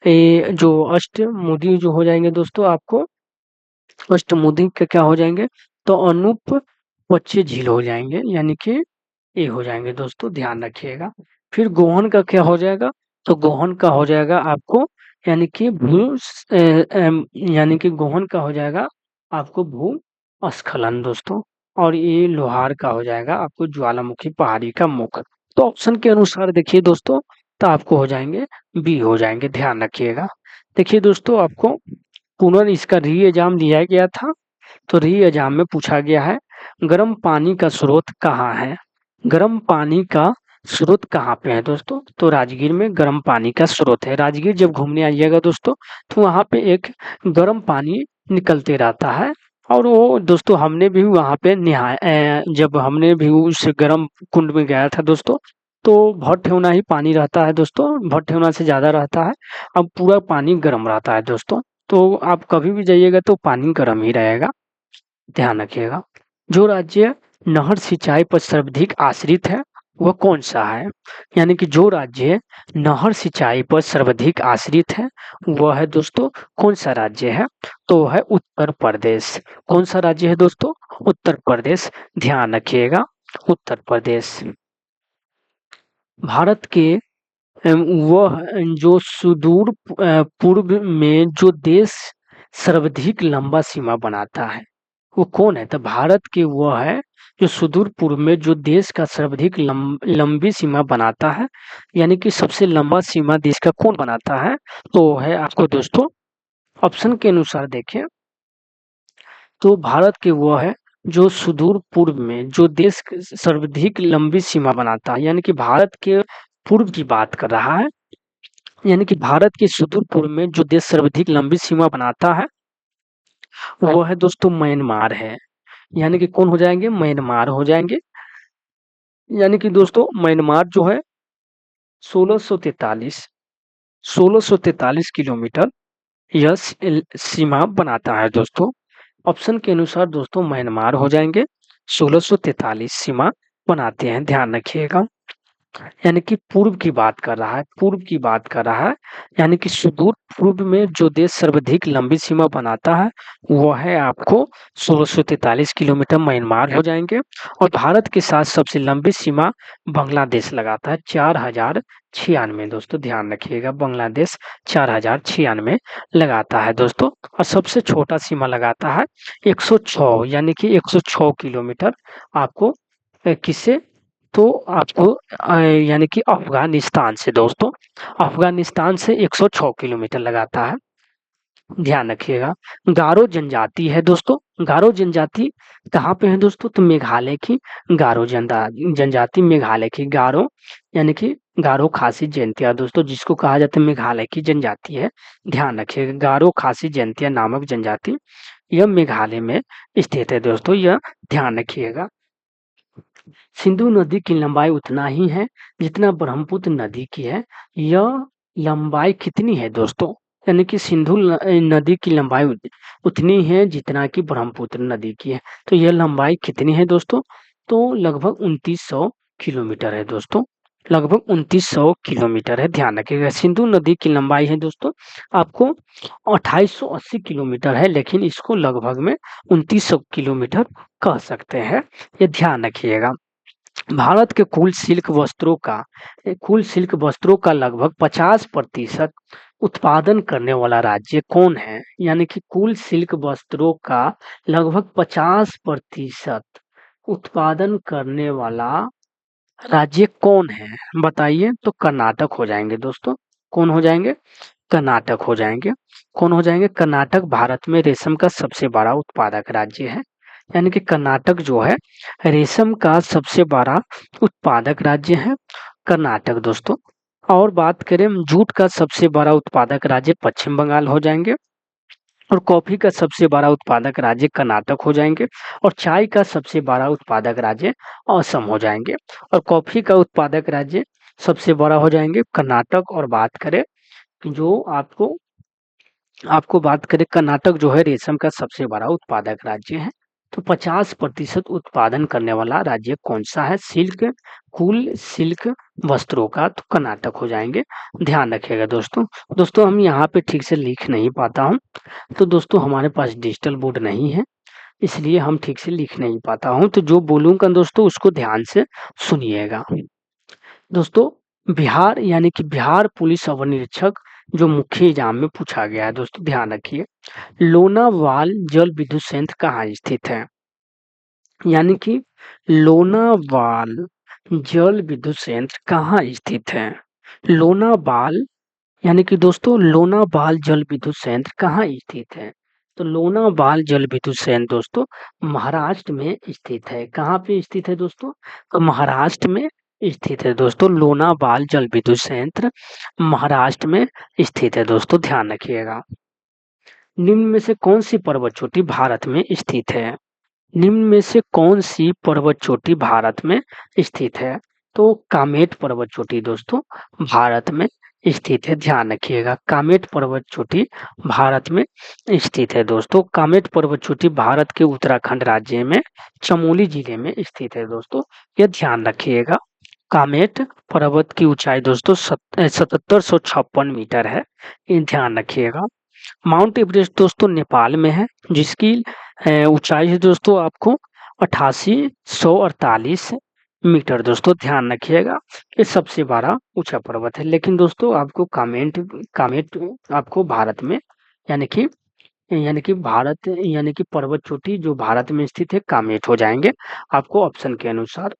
S1: जो अष्टमुडी जो हो जाएंगे दोस्तों आपको, अष्टमुडी के क्या हो जाएंगे? तो पच्चे झील हो जाएंगे, यानी कि ये हो जाएंगे दोस्तों, ध्यान रखिएगा। फिर गोहन का क्या हो जाएगा, तो गोहन का हो जाएगा आपको, यानी कि यानी कि गोहन का हो जाएगा आपको भूस्खलन दोस्तों। और ये लोहार का हो जाएगा आपको ज्वालामुखी पहाड़ी का मुख। तो ऑप्शन के अनुसार देखिए दोस्तों, तो आपको हो जाएंगे बी हो जाएंगे, ध्यान रखिएगा। देखिए दोस्तों, आपको पुनः इसका री एग्जाम दिया गया था, तो री एग्जाम में पूछा गया है गर्म पानी का स्रोत कहाँ है। गर्म पानी का स्रोत कहाँ पे है दोस्तों, तो राजगीर में गर्म पानी का स्रोत है। राजगीर जब घूमने आइएगा दोस्तों, तो वहाँ पे एक गर्म पानी निकलते रहता है। और वो दोस्तों हमने भी वहाँ पे जब हमने भी उस गर्म कुंड में गया था दोस्तों, तो बहुत ठेवना ही पानी रहता है दोस्तों, बहुत ठेवना से ज्यादा रहता है। अब पूरा पानी गर्म रहता है दोस्तों, तो आप कभी भी जाइएगा तो पानी गर्म ही रहेगा, ध्यान रखिएगा। जो राज्य नहर सिंचाई पर सर्वाधिक आश्रित है वह कौन सा है, यानी कि जो राज्य नहर सिंचाई पर सर्वाधिक आश्रित है वह है दोस्तों कौन सा राज्य है, तो वह है उत्तर प्रदेश। कौन सा राज्य है दोस्तों, उत्तर प्रदेश, ध्यान रखिएगा, उत्तर प्रदेश। भारत के वह जो सुदूर पूर्व में जो देश सर्वाधिक लंबा सीमा बनाता है वो कौन है, तो भारत के वह है जो सुदूर पूर्व में जो देश का सर्वाधिक लंबी सीमा बनाता है, यानी कि सबसे लंबा सीमा देश का कौन बनाता है, तो वो है आपको दोस्तों, ऑप्शन के अनुसार देखें तो भारत के वह है जो सुदूर पूर्व में जो देश सर्वाधिक लंबी सीमा बनाता है, यानी कि भारत के पूर्व की बात कर रहा है, यानी कि भारत के सुदूर पूर्व में जो देश सर्वाधिक लंबी सीमा बनाता है वो है दोस्तों म्यांमार है। यानी कि कौन हो जाएंगे, म्यांमार हो जाएंगे। यानी कि दोस्तों म्यांमार जो है 1643 1643 किलोमीटर यह सीमा बनाता है दोस्तों। ऑप्शन के अनुसार दोस्तों म्यांमार हो जाएंगे, 1643 सीमा बनाते हैं, ध्यान रखिएगा। यानी कि पूर्व की बात कर रहा है, पूर्व की बात कर रहा है, यानी कि सुदूर पूर्व में जो देश सर्वाधिक लंबी सीमा बनाता है वो है आपको 1643 किलोमीटर म्यांमार हो जाएंगे। और भारत के साथ सबसे लंबी सीमा बांग्लादेश लगाता है 4096 दोस्तों, ध्यान रखिएगा, बांग्लादेश 4096 लगाता है दोस्तों। और सबसे छोटा सीमा लगाता है 106, यानी कि 106 किलोमीटर आपको किससे, तो आपको यानी कि अफगानिस्तान से दोस्तों, अफगानिस्तान से 106 किलोमीटर लगाता है, ध्यान रखिएगा। गारो जनजाति है दोस्तों, गारो जनजाति कहाँ पे है दोस्तों, तो मेघालय की गारो जनजाति, मेघालय की गारो, यानी कि गारो खासी जयंतिया दोस्तों, जिसको कहा जाता है मेघालय की जनजाति है, ध्यान रखिएगा। गारो खासी जयंतिया नामक जनजाति यह मेघालय में स्थित है दोस्तों, यह ध्यान रखिएगा। सिंधु नदी की लंबाई उतना ही है जितना ब्रह्मपुत्र नदी की है। यह लंबाई कितनी है दोस्तों, यानी कि नदी की लंबाई उतनी है जितना कि ब्रह्मपुत्र नदी की है। तो यह लंबाई कितनी है दोस्तों, तो लगभग 2900 किलोमीटर है दोस्तों, लगभग 2900 किलोमीटर है, ध्यान रखिएगा। सिंधु नदी की लंबाई है दोस्तों आपको 2880 किलोमीटर है, लेकिन इसको लगभग में 2900 किलोमीटर कह सकते हैं, ये ध्यान रखिएगा। भारत के कुल सिल्क वस्त्रों का लगभग 50% उत्पादन करने वाला राज्य कौन है, यानी कि कुल सिल्क वस्त्रों का लगभग 50% उत्पादन करने वाला राज्य कौन है, बताइए, तो कर्नाटक हो जाएंगे दोस्तों, कौन हो जाएंगे, कर्नाटक हो जाएंगे। कौन हो जाएंगे, कर्नाटक भारत में रेशम का सबसे बड़ा उत्पादक राज्य है, यानी कि कर्नाटक जो है रेशम का सबसे बड़ा उत्पादक राज्य है कर्नाटक दोस्तों। और बात करें जूट का सबसे बड़ा उत्पादक राज्य पश्चिम बंगाल हो जाएंगे। और कॉफी का सबसे बड़ा उत्पादक राज्य कर्नाटक हो जाएंगे। और चाय का सबसे बड़ा उत्पादक राज्य असम हो जाएंगे। और कॉफी का उत्पादक राज्य सबसे बड़ा हो जाएंगे कर्नाटक। और बात करें जो आपको बात करें कर्नाटक जो है रेशम का सबसे बड़ा उत्पादक राज्य है। तो 50% उत्पादन करने वाला राज्य कौन सा है कुल सिल्क वस्त्रों का, तो कर्नाटक हो जाएंगे, ध्यान रखिएगा दोस्तों। दोस्तों हम यहाँ पे ठीक से लिख नहीं पाता हूँ, तो दोस्तों हमारे पास डिजिटल बोर्ड नहीं है, इसलिए हम ठीक से लिख नहीं पाता हूँ, तो जो बोलूँगा दोस्तों उसको ध्यान से सुनिएगा। दोस्तों, बिहार यानी कि बिहार पुलिस अवर निरीक्षक जो मुख्य एग्जाम में पूछा गया है दोस्तों, ध्यान रखिए। लोनावाल जल विद्युत संयंत्र कहाँ स्थित है? यानी कि लोनावाल जल विद्युत संयंत्र कहाँ स्थित है? लोनावाल यानी कि दोस्तों लोनावाल जल विद्युत संयंत्र कहाँ स्थित है? तो लोनावाल जल विद्युत संयंत्र दोस्तों महाराष्ट्र में स्थित है। कहाँ पे स्थित है दोस्तों? तो महाराष्ट्र में स्थित है दोस्तों। लोनावाल जल विद्युत संयंत्र महाराष्ट्र में स्थित है दोस्तों, ध्यान रखिएगा। निम्न में से कौन सी पर्वत चोटी भारत में स्थित है? निम्न में से कौन सी पर्वत चोटी भारत में स्थित है? तो कामेट पर्वत चोटी दोस्तों भारत में स्थित है, ध्यान रखिएगा। कामेट पर्वत चोटी भारत में स्थित है दोस्तों। कामेट पर्वत चोटी भारत के उत्तराखंड राज्य में चमोली जिले में स्थित है दोस्तों, यह ध्यान रखिएगा। कामेट पर्वत की ऊंचाई दोस्तों 7756 मीटर है, ये ध्यान रखिएगा। माउंट एवरेस्ट दोस्तों नेपाल में है, जिसकी ऊंचाई है दोस्तों आपको 8848 मीटर दोस्तों, ध्यान रखिएगा। ये सबसे बड़ा ऊंचा पर्वत है। लेकिन दोस्तों आपको कामेट आपको भारत में यानी कि पर्वत चोटी जो भारत में स्थित है कामेट हो जाएंगे आपको ऑप्शन के अनुसार,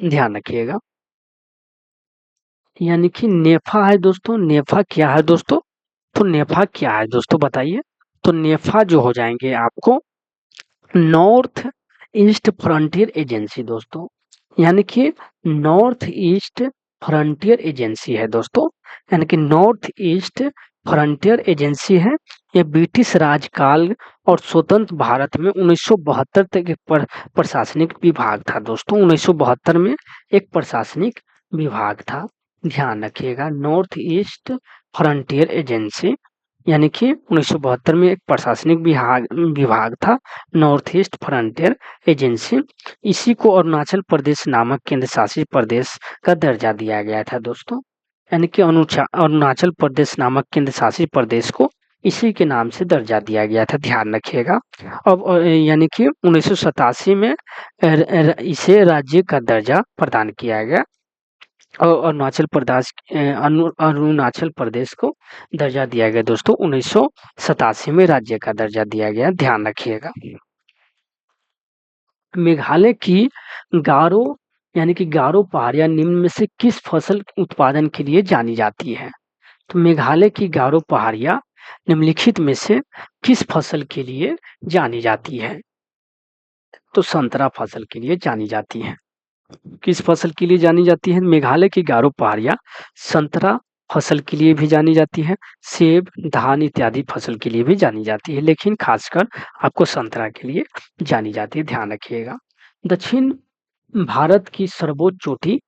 S1: ध्यान रखिएगा। यानी कि नेफा है दोस्तों। नेफा क्या है दोस्तों? तो नेफा क्या है दोस्तों बताइए? तो नेफा जो हो जाएंगे आपको नॉर्थ ईस्ट फ्रंटियर एजेंसी दोस्तों, यानी कि नॉर्थ ईस्ट फ्रंटियर एजेंसी है दोस्तों, यानी कि नॉर्थ ईस्ट फ्रंटियर एजेंसी है। यह ब्रिटिश राजकाल और स्वतंत्र भारत में 1972 तक एक प्रशासनिक विभाग था दोस्तों। 1972 में एक प्रशासनिक विभाग था, ध्यान रखिएगा। नॉर्थ ईस्ट फ्रंटियर एजेंसी यानी कि 1972 में एक प्रशासनिक विभाग था, नॉर्थ ईस्ट फ्रंटियर एजेंसी। इसी को अरुणाचल प्रदेश नामक केंद्र शासित प्रदेश का दर्जा दिया गया था दोस्तों, यानी कि अरुणाचल प्रदेश नामक केंद्र शासित प्रदेश को इसी के नाम से दर्जा दिया गया था, ध्यान रखिएगा। अब यानी कि 1987 में इसे राज्य का दर्जा प्रदान किया गया और अरुणाचल प्रदेश को दर्जा दिया गया दोस्तों। 1987 में राज्य का दर्जा दिया गया, ध्यान रखिएगा। मेघालय की गारो यानी कि गारो पहाड़ियां निम्न में से किस फसल उत्पादन के लिए जानी जाती है? तो मेघालय की गारो पहाड़ियां निम्नलिखित में से किस फसल के लिए जानी जाती है? तो संतरा फसल के लिए जानी जाती है। किस फसल के लिए जानी जाती है? मेघालय की गारो पहाड़ियां संतरा फसल के लिए भी जानी जाती है, सेब धान इत्यादि फसल के लिए भी जानी जाती है, लेकिन खासकर आपको संतरा के लिए जानी जाती है, ध्यान रखिएगा। दक्षिण भारत की सर्वोच्च चोटी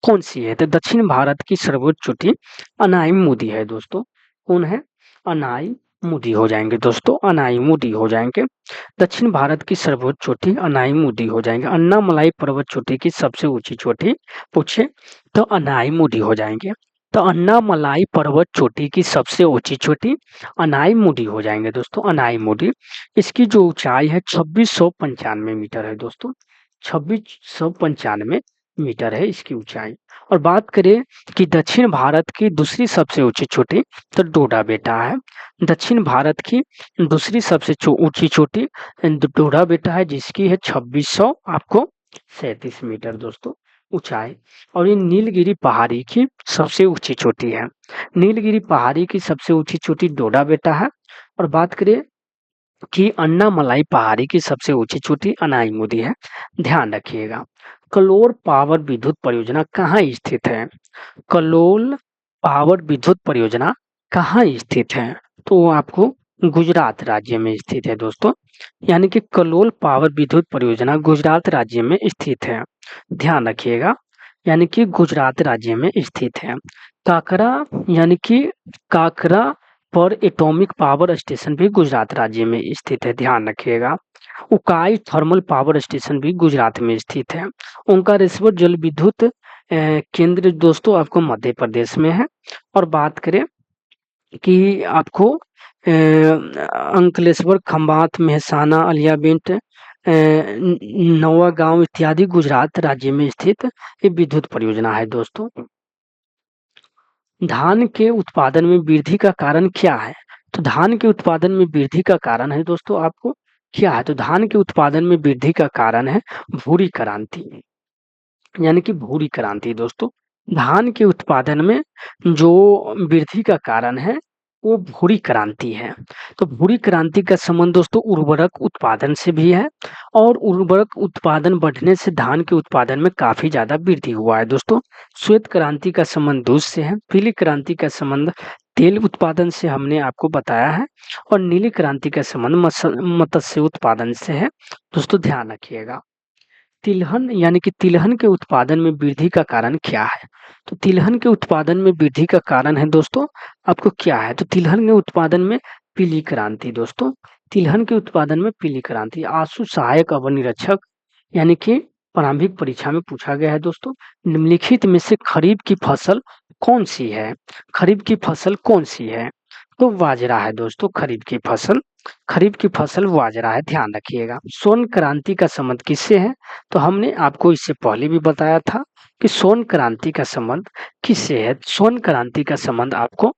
S1: कौन सी है? तो दक्षिण भारत की सर्वोच्च चोटी अनाई मुदी है दोस्तों। कौन है? अनाई मुदी हो जाएंगे दोस्तों, अनाई मुदी हो जाएंगे। दक्षिण भारत की सर्वोच्च चोटी अनाई मुदी हो जाएंगे। अन्नामलाई पर्वत चोटी की सबसे ऊंची चोटी पूछे तो अनाई मुदी हो जाएंगे। तो अन्नामलाई पर्वत चोटी की सबसे ऊंची चोटी अनाई मुदी हो जाएंगे दोस्तों, अनाई मुदी। इसकी जो ऊंचाई है 2695 मीटर है दोस्तों, 2695 मीटर है इसकी ऊंचाई। और बात करें कि दक्षिण भारत की दूसरी सबसे ऊंची चोटी तो डोडा बेटा है। दक्षिण भारत की दूसरी सबसे ऊंची चोटी डोडा बेटा है, जिसकी है 2600 आपको 37 मीटर दोस्तों ऊंचाई। और ये नीलगिरी पहाड़ी की सबसे ऊंची चोटी है। नीलगिरी पहाड़ी की सबसे ऊंची चोटी डोडा बेटा है। और बात करें कि अन्नामलाई पहाड़ी की सबसे ऊंची चोटी अनाईमुदी है, ध्यान रखिएगा। कलोल पावर विद्युत परियोजना कहाँ स्थित है? कलोल पावर विद्युत परियोजना कहाँ स्थित है? तो वो आपको गुजरात राज्य में स्थित है दोस्तों, यानी कि कलोल पावर विद्युत परियोजना गुजरात राज्य में स्थित है, ध्यान रखिएगा। यानी कि गुजरात राज्य में स्थित है। काकरा यानी कि काकरा पर एटॉमिक पावर स्टेशन भी गुजरात राज्य में स्थित है, ध्यान रखिएगा। उकाई थर्मल पावर स्टेशन भी गुजरात में स्थित है। ओंकारेश्वर जल विद्युत केंद्र दोस्तों आपको मध्य प्रदेश में है। और बात करें कि आपको अंकलेश्वर, खंभात, मेहसाना, अलियागंज, नवागांव इत्यादि गुजरात राज्य में स्थित ये विद्युत परियोजना है दोस्तों। धान के उत्पादन में वृद्धि का कारण क्या है? तो धान के उत्पादन में वृद्धि का कारण है दोस्तों आपको क्या है? तो धान के उत्पादन में वृद्धि का कारण है भूरी क्रांति, यानी कि भूरी क्रांति दोस्तों। धान के उत्पादन में जो वृद्धि का कारण है वो भूरी क्रांति है। तो भूरी क्रांति का संबंध दोस्तों उर्वरक उत्पादन से भी है, और उर्वरक उत्पादन बढ़ने से धान के उत्पादन में काफी ज्यादा वृद्धि हुआ है दोस्तों। श्वेत क्रांति का संबंध दूध से है, पीली क्रांति का संबंध तेल उत्पादन से हमने आपको बताया है, और नीली क्रांति का संबंध मत्स्य उत्पादन से है। दोस्तों ध्यान रखिएगा। तिलहन यानी कि तिलहन के उत्पादन में वृद्धि का कारण क्या है? तो तिलहन के उत्पादन में वृद्धि का कारण है दोस्तों आपको क्या है? तो तिलहन के उत्पादन में पीली क्रांति दोस्तों। तिलहन के उत्पादन में पीली क्रांति। आंसू सहायक अवर निरीक्षक यानी कि प्रारंभिक परीक्षा में पूछा गया है दोस्तों। निम्नलिखित में से खरीफ की फसल कौन सी है? खरीफ की फसल कौन सी है? तो बाजरा है दोस्तों खरीफ की फसल। खरीफ की फसल बाजरा है, ध्यान रखिएगा। स्वर्ण क्रांति का संबंध किससे है? तो हमने आपको इससे पहले भी बताया था कि स्वर्ण क्रांति का संबंध किससे है। स्वर्ण क्रांति का संबंध आपको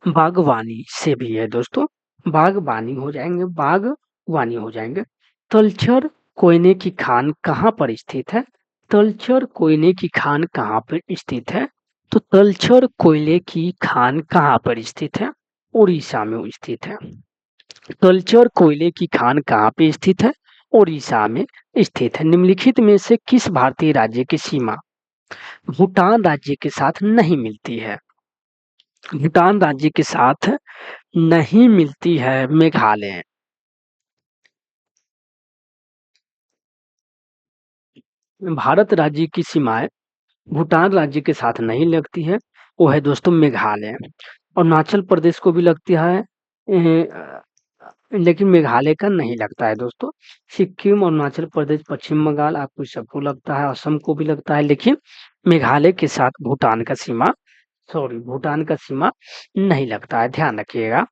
S1: बागवानी से भी है दोस्तों। बागवानी हो जाएंगे, बागवानी हो जाएंगे। तलचर कोयने की खान कहाँ पर स्थित है? तलचर कोयने की खान कहाँ पर स्थित है? तो तलचर कोयले की खान कहाँ पर स्थित है? उड़ीसा में स्थित है। तलचर कोयले की खान कहाँ पे स्थित है? उड़ीसा में स्थित है। निम्नलिखित में से किस भारतीय राज्य की सीमा भूटान राज्य के साथ नहीं मिलती है? भूटान राज्य के साथ नहीं मिलती है मेघालय। भारत राज्य की सीमाएं भूटान राज्य के साथ नहीं लगती है, वो है दोस्तों मेघालय। अरुणाचल प्रदेश को भी लगती है, लेकिन मेघालय का नहीं लगता है दोस्तों। सिक्किम, अरुणाचल प्रदेश, पश्चिम बंगाल आपको सबको लगता है, असम को भी लगता है, लेकिन मेघालय के साथ भूटान का सीमा नहीं लगता है, ध्यान रखिएगा।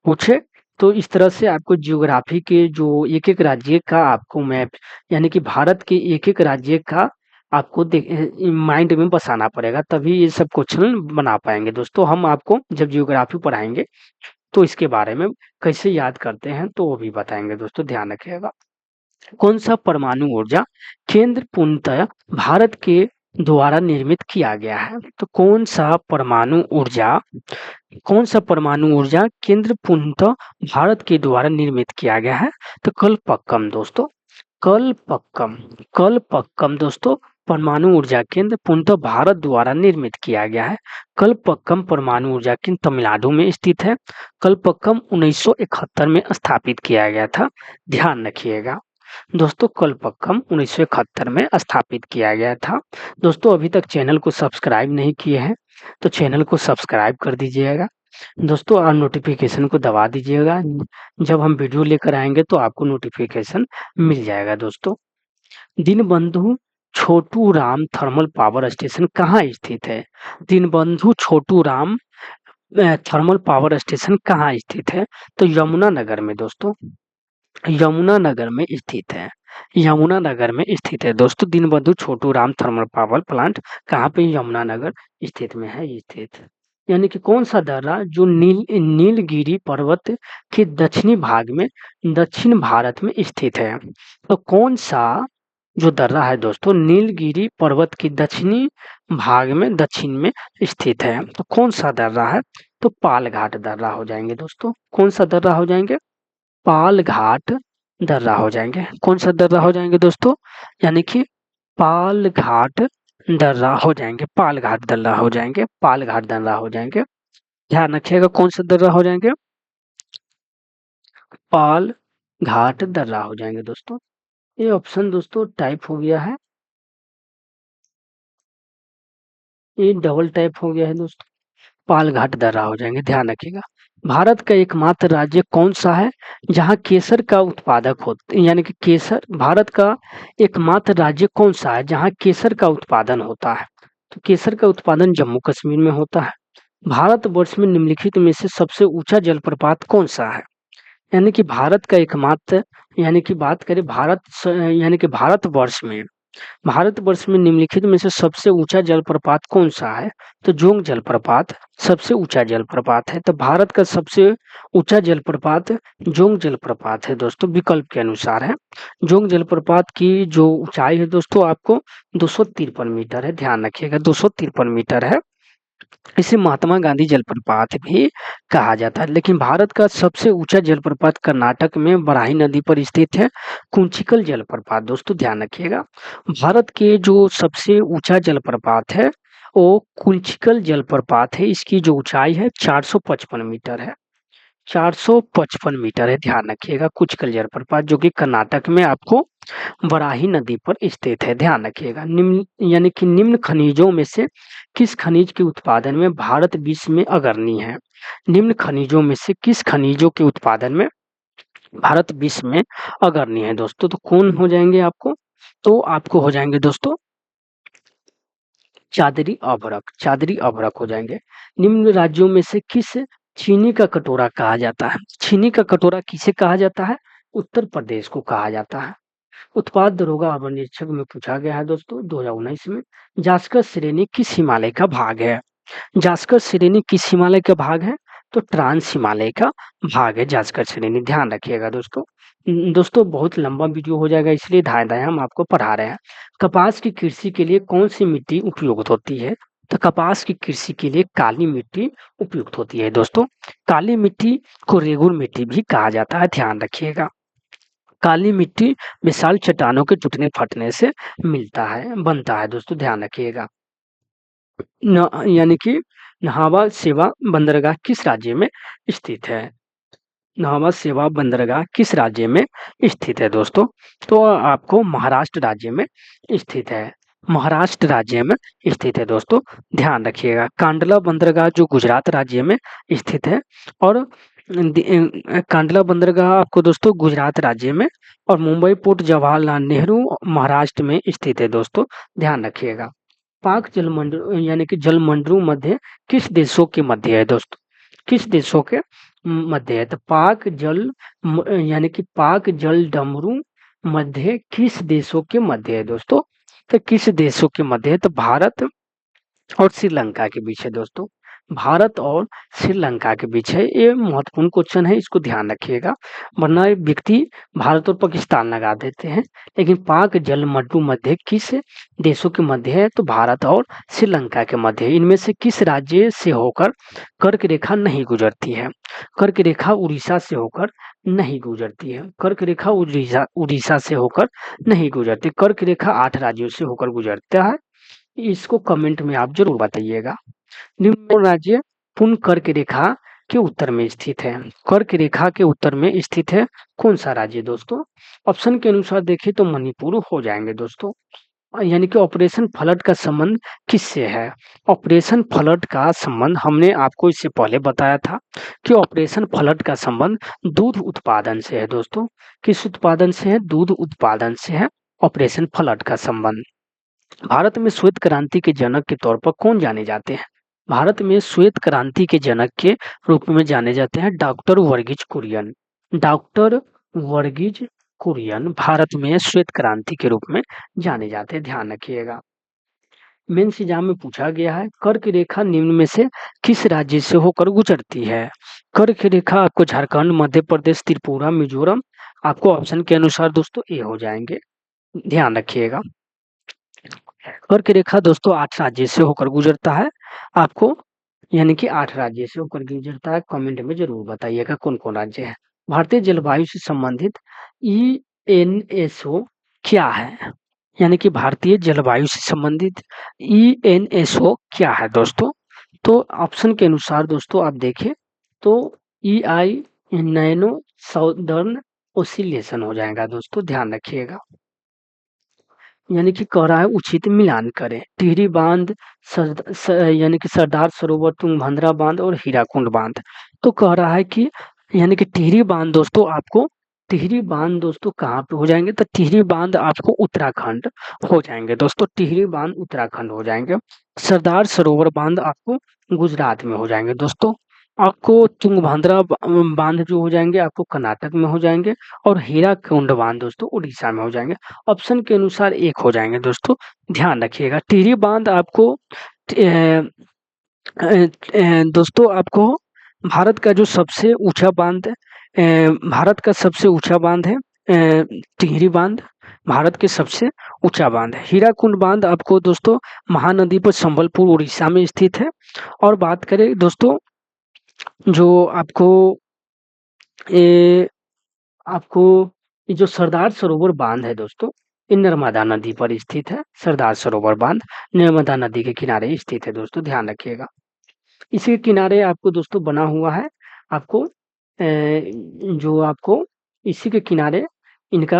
S1: पूछे तो इस तरह से आपको जियोग्राफी के जो एक एक राज्य का आपको मैप यानी कि भारत के एक एक राज्य का आपको माइंड में बसाना पड़ेगा, तभी ये सब क्वेश्चन बना पाएंगे दोस्तों। हम आपको जब जियोग्राफी पढ़ाएंगे तो इसके बारे में कैसे याद करते हैं तो वो भी बताएंगे दोस्तों, ध्यान रखिएगा। कौन सा परमाणु ऊर्जा केंद्र पूर्णतः भारत के द्वारा निर्मित किया गया है? तो कौन सा परमाणु ऊर्जा केंद्र पूर्णतः भारत के द्वारा निर्मित किया गया है? तो कलपक्कम दोस्तों। कलपक्कम दोस्तों परमाणु ऊर्जा केंद्र पूर्णतः भारत द्वारा निर्मित किया गया है। कलपक्कम परमाणु ऊर्जा केंद्र तमिलनाडु में स्थित है। कलपक्कम 1971 में स्थापित किया गया था, ध्यान रखिएगा दोस्तों। कलपक्कम 1971 में स्थापित किया गया था। दोस्तों अभी तक चैनल को सब्सक्राइब नहीं किए हैं तो चैनल को सब्सक्राइब कर दीजिएगा दोस्तों, और नोटिफिकेशन को दबा दीजिएगा। जब हम वीडियो लेकर आएंगे तो आपको नोटिफिकेशन मिल जाएगा दोस्तों। Deenbandhu Chhotu Ram thermal power station कहाँ स्थित है? Deenbandhu Chhotu Ram thermal power station कहाँ स्थित है? तो यमुनानगर में दोस्तों, यमुनानगर में स्थित है। यमुनानगर में स्थित है दोस्तों Deenbandhu Chhotu Ram thermal power plant कहाँ पे? यमुनानगर स्थित में है स्थित। यानी कि कौन सा दर्रा जो नीलगिरी पर्वत के दक्षिणी भाग में दक्षिण भारत में स्थित है? तो कौन सा जो दर्रा है दोस्तों नीलगिरी पर्वत के दक्षिणी भाग में दक्षिण में स्थित है? तो कौन सा दर्रा है? तो पालघाट दर्रा हो जाएंगे दोस्तों। कौन सा दर्रा हो जाएंगे? पालघाट दर्रा हो जाएंगे। कौन सा दर्रा हो जाएंगे दोस्तों? यानी कि पालघाट दर्रा हो जाएंगे। पालघाट दर्रा हो जाएंगे। पालघाट दर्रा हो जाएंगे, ध्यान रखिएगा। कौन सा दर्रा हो जाएंगे? पालघाट दर्रा हो जाएंगे दोस्तों। ये ऑप्शन दोस्तों टाइप हो गया है, ये डबल टाइप हो गया है दोस्तों। पालघाट दर्रा हो जाएंगे, ध्यान रखिएगा। भारत का एकमात्र राज्य कौन सा है जहां केसर का उत्पादक होता यानी कि केसर भारत का एकमात्र राज्य कौन सा है जहां केसर का उत्पादन होता है? तो केसर का उत्पादन जम्मू कश्मीर में होता है। भारतवर्ष में निम्नलिखित में से सबसे ऊंचा जलप्रपात कौन सा है? यानी कि भारत का एकमात्र, यानी कि बात करें यानी कि भारतवर्ष में निम्नलिखित में से सबसे ऊंचा जलप्रपात कौन सा है? तो जोंग जलप्रपात सबसे ऊंचा जलप्रपात है। तो भारत का सबसे ऊंचा जलप्रपात जोंग जलप्रपात है दोस्तों, विकल्प के अनुसार है। जोंग जलप्रपात की जो ऊंचाई है दोस्तों आपको 253 मीटर है, ध्यान रखिएगा 253 मीटर है। इसे महात्मा गांधी जलप्रपात भी कहा जाता है। लेकिन भारत का सबसे ऊंचा जलप्रपात कर्नाटक में बराही नदी पर स्थित है, कुंचिकल जलप्रपात। दोस्तों ध्यान रखिएगा, भारत के जो सबसे ऊंचा जलप्रपात है वो कुंचिकल जलप्रपात है। इसकी जो ऊंचाई है 455 मीटर है, 455 मीटर है, ध्यान रखिएगा। कुंचिकल जलप्रपात जो कि कर्नाटक में आपको वराही नदी पर स्थित है, ध्यान रखिएगा। निम्न यानी कि निम्न खनिजों में से किस खनिज के उत्पादन में भारत विश्व में अग्रणी है? निम्न खनिजों में से किस खनिजों के उत्पादन में भारत विश्व में अग्रणी है दोस्तों? तो कौन हो जाएंगे आपको? तो आपको हो जाएंगे दोस्तों चादरी अभ्रक हो जाएंगे। निम्न राज्यों में से किस चीनी का कटोरा कहा जाता है? चीनी का कटोरा किसे कहा जाता है? उत्तर प्रदेश को कहा जाता है। उत्पाद दरोगा अवर निरीक्षक में पूछा गया है दोस्तों 2019 में। जास्कर श्रेणी किस हिमालय का भाग है? जास्कर श्रेणी किस हिमालय का भाग है? तो ट्रांस हिमालय का भाग है जास्कर श्रेणी, ध्यान रखिएगा दोस्तों। दोस्तों बहुत लंबा वीडियो हो जाएगा इसलिए धाए धाए हम आपको पढ़ा रहे हैं। कपास की कृषि के लिए कौन सी मिट्टी उपयुक्त होती है? तो कपास की कृषि के लिए काली मिट्टी उपयुक्त होती है दोस्तों। काली मिट्टी को रेगुर मिट्टी भी कहा जाता है, ध्यान रखिएगा। काली मिट्टी विशाल चट्टानों के टूटने फटने से बनता है दोस्तों, ध्यान रखिएगा। यानी कि नहावा सेवा बंदरगाह किस राज्य में स्थित है? नहावा सेवा बंदरगाह किस राज्य में स्थित है दोस्तों? तो आपको महाराष्ट्र राज्य में स्थित है, महाराष्ट्र राज्य में स्थित है दोस्तों, ध्यान रखिएगा। कांडला बंदरगाह जो गुजरात राज्य में स्थित है, और कांडला बंदरगाह आपको दोस्तों गुजरात राज्य में, और मुंबई पोर्ट जवाहरलाल नेहरू महाराष्ट्र में स्थित है दोस्तों, ध्यान रखिएगा। पाक जलमंडल यानी कि जलमंडलू मध्य किस देशों के मध्य है दोस्तों? किस देशों के मध्य है? तो यानी कि पाक जल डमरू मध्य किस देशों के मध्य है दोस्तों? तो किस देशों के मध्य है? तो भारत और श्रीलंका के बीच है दोस्तों, भारत और श्रीलंका के बीच है। ये महत्वपूर्ण क्वेश्चन है, इसको ध्यान रखिएगा, वरना व्यक्ति भारत और पाकिस्तान लगा देते हैं। लेकिन पाक जलमंडल मध्य किस देशों के मध्य है? तो भारत और श्रीलंका के मध्य है। इनमें से किस राज्य से होकर कर्क रेखा नहीं गुजरती है? कर्क रेखा उड़ीसा से होकर नहीं गुजरती है, कर्क रेखा उड़ीसा से होकर नहीं गुजरती। कर्क रेखा 8 राज्यों से होकर गुजरता है, इसको कमेंट में आप जरूर बताइएगा। निम्न राज्य पुनः कर्क रेखा के उत्तर में स्थित है। कर्क रेखा के उत्तर में स्थित है कौन सा राज्य दोस्तों? ऑप्शन के अनुसार देखें तो मणिपुर हो जाएंगे दोस्तों। यानी कि ऑपरेशन फ्लड का संबंध किससे है? ऑपरेशन फ्लड का संबंध हमने आपको इससे पहले बताया था कि ऑपरेशन फ्लड का संबंध दूध उत्पादन से है दोस्तों। किस उत्पादन से है? दूध उत्पादन से है ऑपरेशन फ्लड का संबंध। भारत में श्वेत क्रांति के जनक के तौर पर कौन जाने जाते हैं? भारत में श्वेत क्रांति के जनक के रूप में जाने जाते हैं डॉक्टर वर्गीज कुरियन। डॉक्टर वर्गीज कुरियन भारत में श्वेत क्रांति के रूप में जाने जाते हैं, ध्यान रखिएगा। मेंस एग्जाम में पूछा गया है कर्क रेखा निम्न में से किस राज्य से होकर गुजरती है? कर्क रेखा आपको झारखंड, मध्य प्रदेश, त्रिपुरा, मिजोरम, आपको ऑप्शन के अनुसार दोस्तों ए हो जाएंगे, ध्यान रखिएगा। कर्क रेखा दोस्तों 8 राज्य से होकर गुजरता है, आपको यानी कि 8 राज्य से होकर गुजरता है। कमेंट में जरूर बताइएगा कौन कौन राज्य है। भारतीय जलवायु से संबंधित ईएनएसओ क्या है? यानी कि भारतीय जलवायु से संबंधित ईएनएसओ क्या है दोस्तों? तो ऑप्शन के अनुसार दोस्तों आप देखें तो EI नैनो साउदर्न ओसिलेशन हो जाएगा दोस्तों, ध्यान रखिएगा। यानी कि कह रहा है उचित मिलान करें। टिहरी बांध, यानी कि सरदार सरोवर, तुंगभद्रा बांध और हीराकुंड बांध। तो कह रहा है कि यानी कि टिहरी बांध दोस्तों आपको टिहरी बांध दोस्तों कहाँ पे हो जाएंगे, तो टिहरी बांध आपको उत्तराखंड हो जाएंगे दोस्तों, टिहरी बांध उत्तराखंड हो जाएंगे। सरदार सरोवर बांध आपको गुजरात में हो जाएंगे दोस्तों। आपको तुंगभद्रा बांध जो हो जाएंगे आपको कर्नाटक में हो जाएंगे, और हीराकुंड बांध दोस्तों उड़ीसा में हो जाएंगे। ऑप्शन के अनुसार एक हो जाएंगे दोस्तों, ध्यान रखिएगा। टिहरी बांध आपको दोस्तों आपको भारत का जो सबसे ऊंचा बांध भारत का सबसे ऊंचा बांध है टिहरी बांध, भारत के सबसे ऊंचा बांध है। हीराकुंड बांध आपको दोस्तों महानदी पर संबलपुर उड़ीसा में स्थित है। और बात करें दोस्तों जो आपको ए, आपको ये जो सरदार सरोवर बांध है दोस्तों, ये नर्मदा नदी पर स्थित है। सरदार सरोवर बांध नर्मदा नदी के किनारे स्थित है दोस्तों, ध्यान रखिएगा। इसी के किनारे आपको दोस्तों बना हुआ है आपको जो आपको इसी के किनारे इनका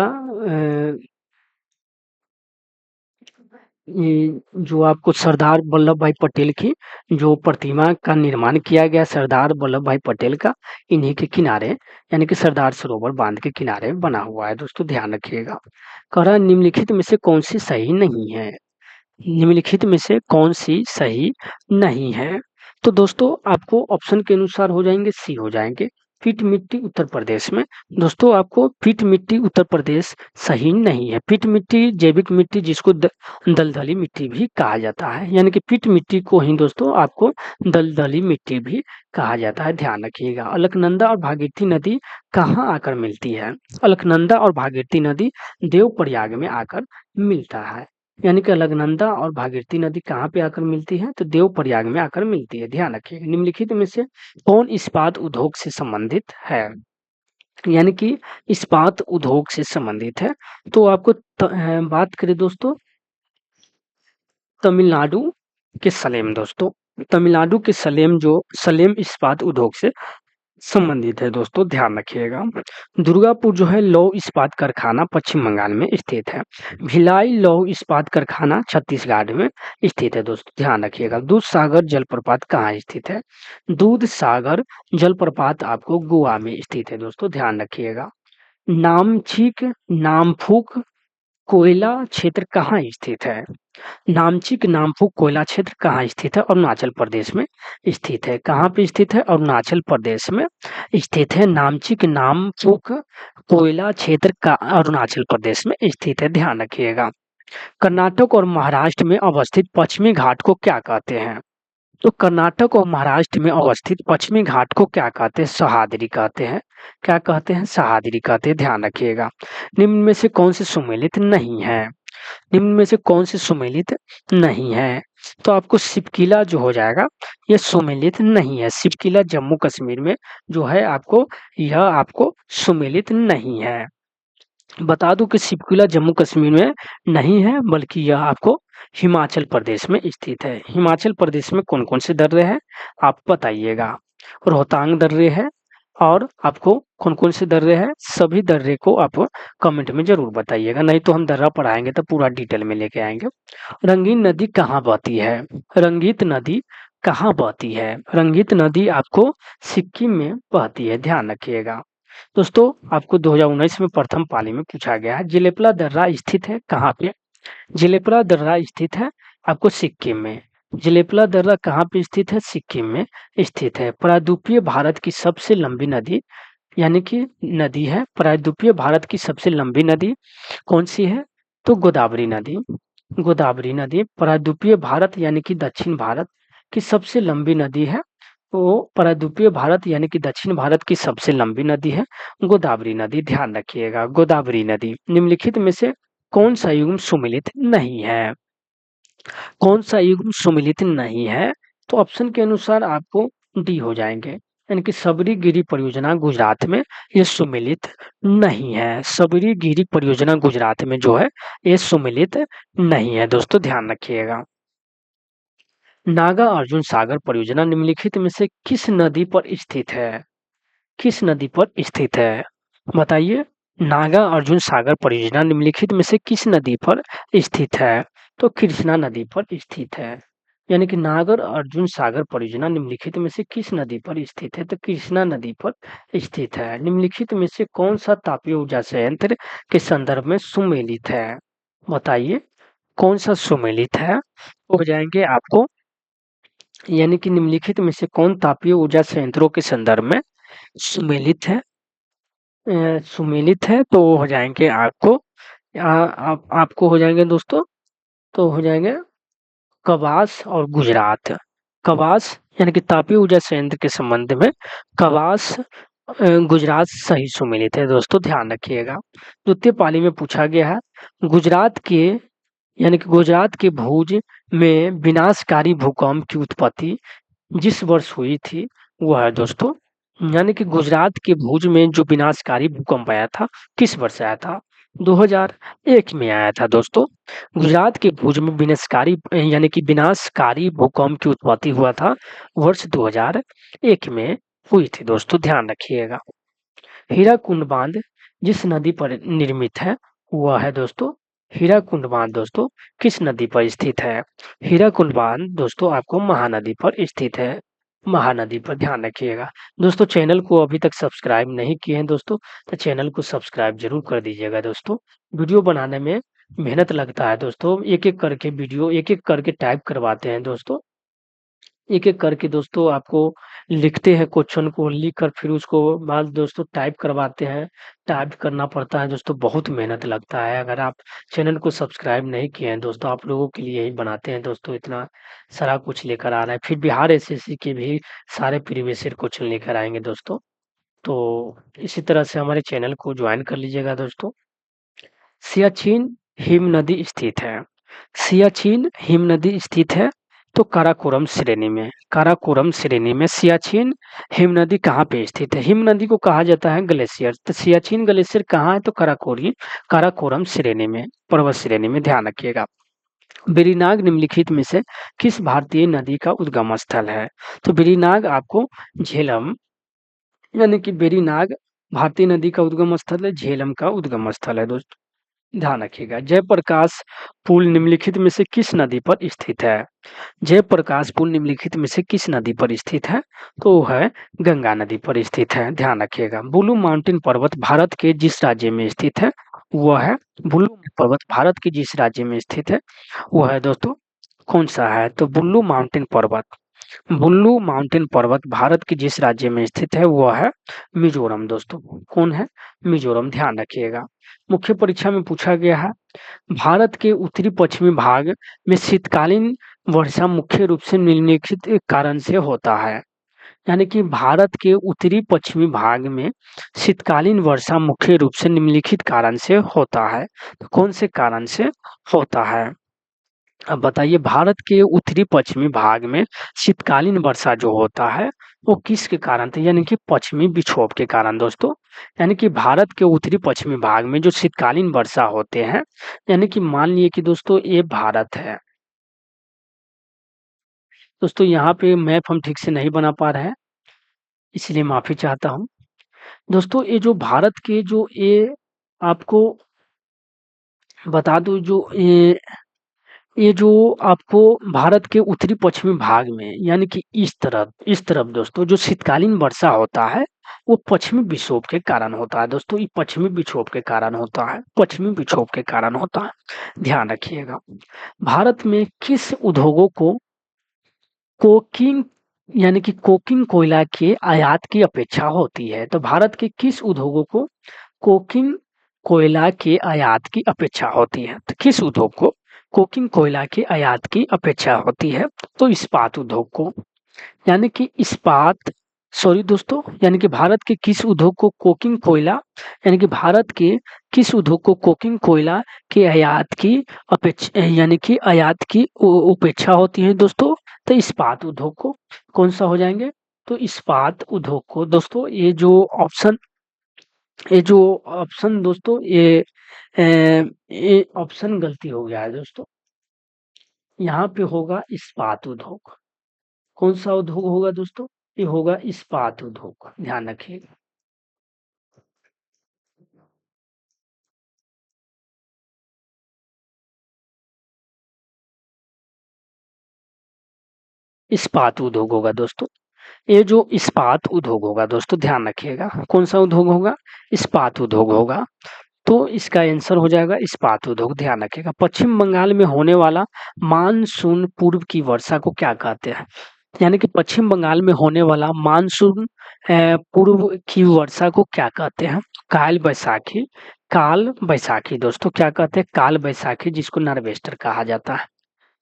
S1: ये जो आपको सरदार वल्लभ भाई पटेल की जो प्रतिमा का निर्माण किया गया, सरदार वल्लभ भाई पटेल का, इन्हीं के किनारे यानी कि सरदार सरोवर बांध के किनारे बना हुआ है दोस्तों, ध्यान रखिएगा। कह रहा है निम्नलिखित में से कौन सी सही नहीं है, निम्नलिखित में से कौन सी सही नहीं है। तो दोस्तों आपको ऑप्शन के अनुसार हो जाएंगे, सी हो जाएंगे, पीट मिट्टी उत्तर प्रदेश में। दोस्तों आपको पीट मिट्टी उत्तर प्रदेश सही नहीं है। पीट मिट्टी जैविक मिट्टी जिसको दलदली मिट्टी भी कहा जाता है, यानी कि पीट मिट्टी को ही दोस्तों आपको दलदली मिट्टी भी कहा जाता है, ध्यान रखिएगा। अलकनंदा और भागीरथी नदी कहाँ आकर मिलती है, अलकनंदा और भागीरथी नदी देवप्रयाग में आकर मिलता है। यानी कि अलकनंदा और भागीरथी नदी कहाँ पे आकर मिलती है, तो देवप्रयाग में आकर मिलती है, ध्यान रखिएगा। निम्नलिखित में से कौन इस्पात उद्योग से संबंधित है, यानी कि इस्पात उद्योग से संबंधित है। तो आपको बात करें दोस्तों तमिलनाडु के सलेम दोस्तों, तमिलनाडु के सलेम जो सलेम इस्पात उद्योग से संबंधित है दोस्तों, ध्यान रखिएगा। दुर्गापुर जो है लौह इस्पात कारखाना पश्चिम बंगाल में स्थित है। भिलाई लौह इस्पात कारखाना छत्तीसगढ़ में स्थित है दोस्तों, ध्यान रखिएगा। दूध सागर जलप्रपात कहाँ स्थित है, दूध सागर जलप्रपात आपको गोवा में स्थित है दोस्तों, ध्यान रखिएगा। नामचिक नामफूक कोयला क्षेत्र कहाँ स्थित है, नामचिक नामफूक कोयला क्षेत्र कहाँ स्थित है, अरुणाचल प्रदेश में स्थित है। कहाँ पे स्थित है, अरुणाचल प्रदेश में स्थित है। नामचिक नामफूक कोयला क्षेत्र का अरुणाचल प्रदेश में स्थित है, ध्यान रखिएगा। कर्नाटक और महाराष्ट्र में अवस्थित पश्चिमी घाट को क्या कहते हैं, तो कर्नाटक और महाराष्ट्र में अवस्थित पश्चिमी घाट को क्या कहते हैं, सह्याद्री कहते हैं। क्या कहते हैं, सह्याद्री कहते हैं, ध्यान रखिएगा। निम्न में से कौन से सुमेलित नहीं है, निम्न में से कौन से सुमेलित नहीं है, तो आपको सिपकिला जो हो जाएगा ये सुमेलित नहीं है। सिपकिला जम्मू कश्मीर में जो है आपको यह आपको सुमेलित नहीं है। बता दूं कि सिपकिला जम्मू कश्मीर में नहीं है, बल्कि यह आपको हिमाचल प्रदेश में स्थित है। हिमाचल प्रदेश में कौन कौन से दर्रे हैं आप बताइएगा, रोहतांग दर्रे है, और आपको कौन कौन से दर्रे हैं, सभी दर्रे को आप कमेंट में जरूर बताइएगा, नहीं तो हम दर्रा पढ़ाएंगे तो पूरा डिटेल में लेके आएंगे। रंगीन नदी कहाँ बहती है, रंगीत नदी कहाँ बहती है, रंगीत नदी आपको सिक्किम में बहती है, ध्यान रखिएगा। दोस्तों आपको 2019 में प्रथम पाली में पूछा गया है, जिलेपला दर्रा स्थित है कहाँ पे, जिलेपला दर्रा स्थित है आपको सिक्किम में। जिलेपला दर्रा कहाँ पे स्थित है, सिक्किम में स्थित है। प्रायद्वीपीय भारत की सबसे लंबी नदी यानी कि नदी है, प्रायद्वीपीय भारत की सबसे लंबी नदी कौन सी है, तो गोदावरी नदी। गोदावरी नदी प्रायद्वीपीय भारत यानी कि दक्षिण भारत की सबसे लंबी नदी है, वो प्रायद्वीपीय भारत यानी कि दक्षिण भारत की सबसे लंबी नदी है गोदावरी नदी, ध्यान रखिएगा। गोदावरी नदी निम्नलिखित में से कौन सा युग्म सुमेलित नहीं है, कौन सा युग्म सुमेलित नहीं है, तो ऑप्शन के अनुसार आपको डी हो जाएंगे, यानी कि सबरी गिरी परियोजना गुजरात में ये सुमेलित नहीं है। सबरी गिरी परियोजना गुजरात में जो है ये सुमेलित नहीं है दोस्तों, ध्यान रखिएगा। नागा अर्जुन सागर परियोजना निम्नलिखित में से किस नदी पर स्थित है, किस नदी पर स्थित है बताइए। नागा अर्जुन सागर परियोजना निम्नलिखित में से किस नदी पर स्थित है, तो कृष्णा नदी पर स्थित है। यानी कि नागर अर्जुन सागर परियोजना निम्नलिखित में से किस नदी पर स्थित है? तो कृष्णा नदी पर स्थित है। निम्नलिखित में से कौन सा तापीय ऊर्जा संयंत्र के संदर्भ में सुमेलित है? बताइए कौन सा सुमेलित है? तो हो जाएंगे आपको, यानी कि निम्नलिखित में से कौन तापीय ऊर्जा संयंत्रों के संदर्भ में सुमेलित है? सुमेलित है तो हो जाएंगे आपको, आपको हो जाएंगे दोस्तों, तो हो जाएंगे कवास और गुजरात। कवास यानी कि तापीय ऊर्जा संयंत्र के संबंध में कवास गुजरात सही सुमेलित है दोस्तों, ध्यान रखिएगा। द्वितीय पाली में पूछा गया है, गुजरात के यानी कि गुजरात के भुज में विनाशकारी भूकंप की उत्पत्ति जिस वर्ष हुई थी वो है दोस्तों, यानी कि गुजरात के भुज में जो विनाशकारी भूकंप आया था किस वर्ष आया था? 2001 में आया था दोस्तों। गुजरात के भुज में विनाशकारी यानी कि विनाशकारी भूकंप की उत्पत्ति हुआ था वर्ष 2001 में हुई थी दोस्तों, ध्यान रखिएगा। हीराकुंड बांध जिस नदी पर निर्मित है वह है दोस्तों, हीराकुंड बांध दोस्तों किस नदी पर स्थित है? हीराकुंड बांध दोस्तों आपको महानदी पर स्थित है, महानदी पर, ध्यान रखिएगा। दोस्तों चैनल को अभी तक सब्सक्राइब नहीं किए हैं दोस्तों, तो चैनल को सब्सक्राइब जरूर कर दीजिएगा दोस्तों। वीडियो बनाने में मेहनत लगता है दोस्तों, एक एक करके वीडियो एक एक करके टाइप करवाते हैं दोस्तों, एक एक करके दोस्तों आपको लिखते हैं क्वेश्चन को, लिख कर फिर उसको बाद दोस्तों टाइप करवाते हैं। टाइप करना पड़ता है दोस्तों, बहुत मेहनत लगता है। अगर आप चैनल को सब्सक्राइब नहीं किए हैं दोस्तों, आप लोगों के लिए ही बनाते हैं दोस्तों, इतना सारा कुछ लेकर आ रहा है। फिर बिहार एसएससी के भी सारे प्रीवियस ईयर क्वेश्चन लेकर आएंगे दोस्तों, तो इसी तरह से हमारे चैनल को ज्वाइन कर लीजिएगा दोस्तों। सियाचिन हिम नदी स्थित है, सियाचिन हिम नदी स्थित है तो काराकोरम श्रेणी में, काराकोरम श्रेणी में सियाचिन हिम नदी कहाँ पे स्थित है? हिम नदी को कहा जाता है ग्लेशियर, तो सियाचिन ग्लेशियर कहाँ है? तो काराकोरम श्रेणी में, पर्वत श्रेणी में, ध्यान रखिएगा। वेरीनाग निम्नलिखित में से किस भारतीय नदी का उद्गम स्थल है? तो वेरीनाग आपको झेलम, यानी कि वेरीनाग भारतीय नदी का उद्गम स्थल है, झेलम का उद्गम स्थल है दोस्तों, ध्यान रखिएगा। जयप्रकाश पुल निम्नलिखित में से किस नदी पर स्थित है? जयप्रकाश पुल निम्नलिखित में से किस नदी पर स्थित है? तो वो है गंगा नदी पर स्थित है, ध्यान रखिएगा। ब्लू माउंटेन पर्वत भारत के जिस राज्य में स्थित है वह है, ब्लू पर्वत भारत के जिस राज्य में स्थित है वह है दोस्तों, कौन सा है? तो ब्लू माउंटेन पर्वत, ब्लू माउंटेन पर्वत भारत के जिस राज्य में स्थित है वह है मिजोरम दोस्तों, कौन है? मिजोरम, ध्यान रखिएगा। मुख्य परीक्षा में पूछा गया है, भारत के उत्तरी पश्चिमी भाग में शीतकालीन वर्षा मुख्य रूप से निम्नलिखित कारण से होता है, यानी कि भारत के उत्तरी पश्चिमी भाग में शीतकालीन वर्षा मुख्य रूप से निम्नलिखित कारण से होता है, तो कौन से कारण से होता है? अब बताइए, भारत के उत्तरी पश्चिमी भाग में शीतकालीन वर्षा जो होता है वो किसके कारण थे? यानी कि पश्चिमी विक्षोभ के कारण दोस्तों, यानी कि भारत के उत्तरी पश्चिमी भाग में जो शीतकालीन वर्षा होते हैं, यानी कि मान लिए कि दोस्तों ये भारत है दोस्तों, यहाँ पे मैप हम ठीक से नहीं बना पा रहे हैं इसलिए माफी चाहता हूँ दोस्तों। ये जो भारत के जो ये आपको बता दूं, जो ये जो आपको भारत के उत्तरी पश्चिमी भाग में, यानी कि इस तरफ दोस्तों जो शीतकालीन वर्षा होता है वो पश्चिमी विक्षोभ के कारण होता है दोस्तों, ये पश्चिमी विक्षोभ के कारण होता है, पश्चिमी विक्षोभ के कारण होता है, ध्यान रखिएगा। भारत में किस उद्योगों को कोकिंग, यानी कि कोकिंग कोयला के आयात की अपेक्षा होती है? तो भारत के किस उद्योगों को कोकिंग कोयला के आयात की अपेक्षा होती है? तो किस उद्योग को कोकिंग कोयला के आयात की अपेक्षा होती है? तो इस्पात उद्योग को, यानी कि इस्पात, सॉरी दोस्तों, यानी कि भारत के किस उद्योग को कोकिंग कोयला, यानी कि भारत के किस उद्योग को कोकिंग कोयला के आयात की अपेक्षा, यानी कि आयात की उपेक्षा होती है दोस्तों? तो इस्पात उद्योग को, कौन सा हो जाएंगे? तो इस्पात उद्योग को दोस्तों। ये जो ऑप्शन दोस्तों, ये ऑप्शन गलती हो गया है दोस्तों, यहाँ पे होगा इस्पात उद्योग। कौन सा उद्योग होगा दोस्तों? ये होगा इस्पात उद्योग, ध्यान रखिएगा। इस्पात उद्योग होगा दोस्तों। ये जो इस्पात उद्योग होगा दोस्तों, ध्यान रखिएगा, कौन सा उद्योग होगा? इस्पात उद्योग होगा। तो इसका आंसर हो जाएगा इस्पात उद्योग, ध्यान रखिएगा। पश्चिम बंगाल में होने वाला मानसून पूर्व की वर्षा को क्या कहते हैं? यानी कि पश्चिम बंगाल में होने वाला मानसून पूर्व की वर्षा को क्या कहते हैं? काल बैसाखी। काल बैसाखी दोस्तों, क्या कहते हैं? काल बैसाखी, जिसको नार्वेस्टर कहा जाता है।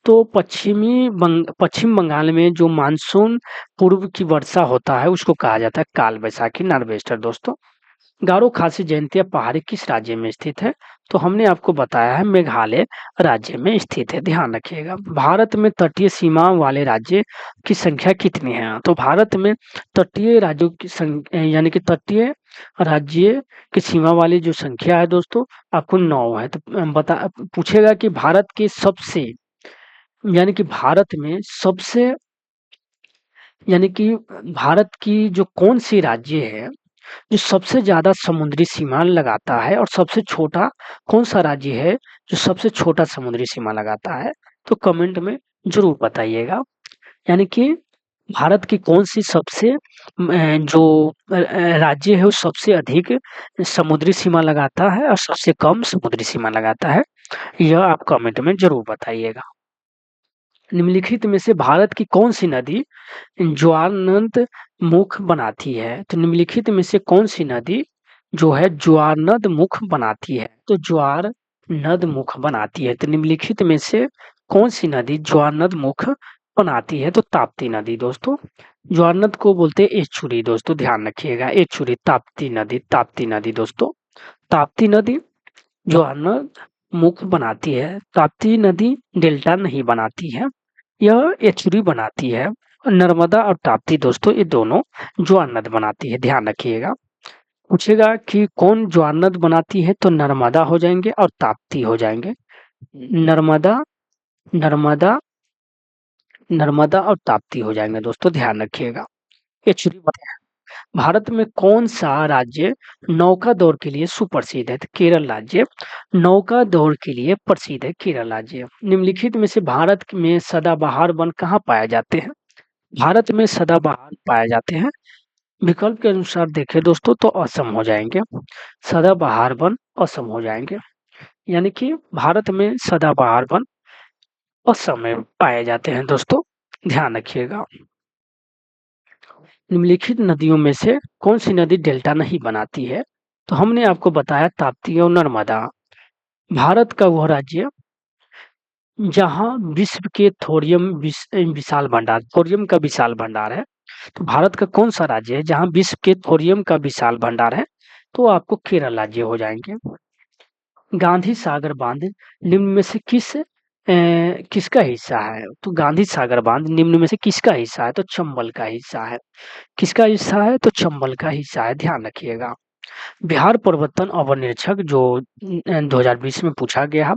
S1: तो पश्चिम बंगाल में जो मानसून पूर्व की वर्षा होता है उसको कहा जाता है काल बैसाखी, नार्वेस्टर दोस्तों। गारो खासी जयंतिया पहाड़ी किस राज्य में स्थित है? तो हमने आपको बताया है मेघालय राज्य में स्थित है, ध्यान रखिएगा। भारत में तटीय सीमा वाले राज्य की संख्या कितनी है? तो भारत में तटीय राज्यों की संख्या, यानी कि तटीय राज्य की सीमा वाली जो संख्या है दोस्तों, आपको 9 है। तो बता पूछेगा कि भारत के सबसे, यानी कि भारत में सबसे, यानी कि भारत की जो कौन सी राज्य है जो सबसे ज्यादा समुद्री सीमा लगाता है, और सबसे छोटा कौन सा राज्य है जो सबसे छोटा समुद्री सीमा लगाता है? तो कमेंट में जरूर बताइएगा। यानी कि भारत की कौन सी सबसे जो राज्य है वो सबसे अधिक समुद्री सीमा लगाता है और सबसे कम समुद्री सीमा लगाता है, यह आप कमेंट में जरूर बताइएगा। निम्नलिखित में से भारत की कौन सी नदी ज्वारनद मुख बनाती है? तो निम्नलिखित में से कौन सी नदी जो है ज्वारनद मुख बनाती है? तो ज्वार नद मुख बनाती है। तो निम्नलिखित में से कौन सी नदी ज्वारनद मुख बनाती है? तो ताप्ती नदी दोस्तों। ज्वारनद को बोलते हैं एचुरी दोस्तों, ध्यान रखिएगा, एचुरी, ताप्ती नदी, ताप्ती नदी दोस्तों। ताप्ती नदी ज्वारनद मुख बनाती है। ताप्ती नदी डेल्टा नहीं बनाती है, यह एचुरी बनाती है। नर्मदा और ताप्ती दोस्तों, ये दोनों ज्वार नद बनाती है, ध्यान रखिएगा। पूछेगा कि कौन ज्वार नद बनाती है? तो नर्मदा हो जाएंगे और ताप्ती हो जाएंगे। नर्मदा, नर्मदा, नर्मदा और ताप्ती हो जाएंगे दोस्तों, ध्यान रखिएगा। एचुरी बताया। भारत में कौन सा राज्य नौका दौड़ के लिए सुप्रसिद्ध है? तो केरल राज्य नौका दौड़ के लिए प्रसिद्ध है, केरल राज्य। निम्नलिखित में से भारत में सदाबहार वन कहाँ पाए जाते हैं? भारत में सदाबहार पाए जाते हैं, विकल्प के अनुसार देखें दोस्तों तो असम हो जाएंगे, सदाबहार वन असम हो जाएंगे। यानी कि भारत में सदाबहार वन असम में पाए जाते हैं दोस्तों, ध्यान रखिएगा। निम्नलिखित नदियों में से कौन सी नदी डेल्टा नहीं बनाती है? तो हमने आपको बताया ताप्ती और नर्मदा। भारत का वह राज्य जहां विश्व के विशाल भंडार, थोरियम का विशाल भंडार है। तो भारत का कौन सा राज्य है जहां विश्व के थोरियम का विशाल भंडार है? तो आपको केरल राज्य हो जाएंगे। गांधी सागर बांध निम्न में से किसका हिस्सा है? तो गांधी सागर बांध निम्न में से किसका हिस्सा है? तो चंबल का हिस्सा है। किसका हिस्सा है? तो चंबल का हिस्सा है, ध्यान रखिएगा। बिहार प्रवर्तन अवर जो 2020 में पूछा गया है,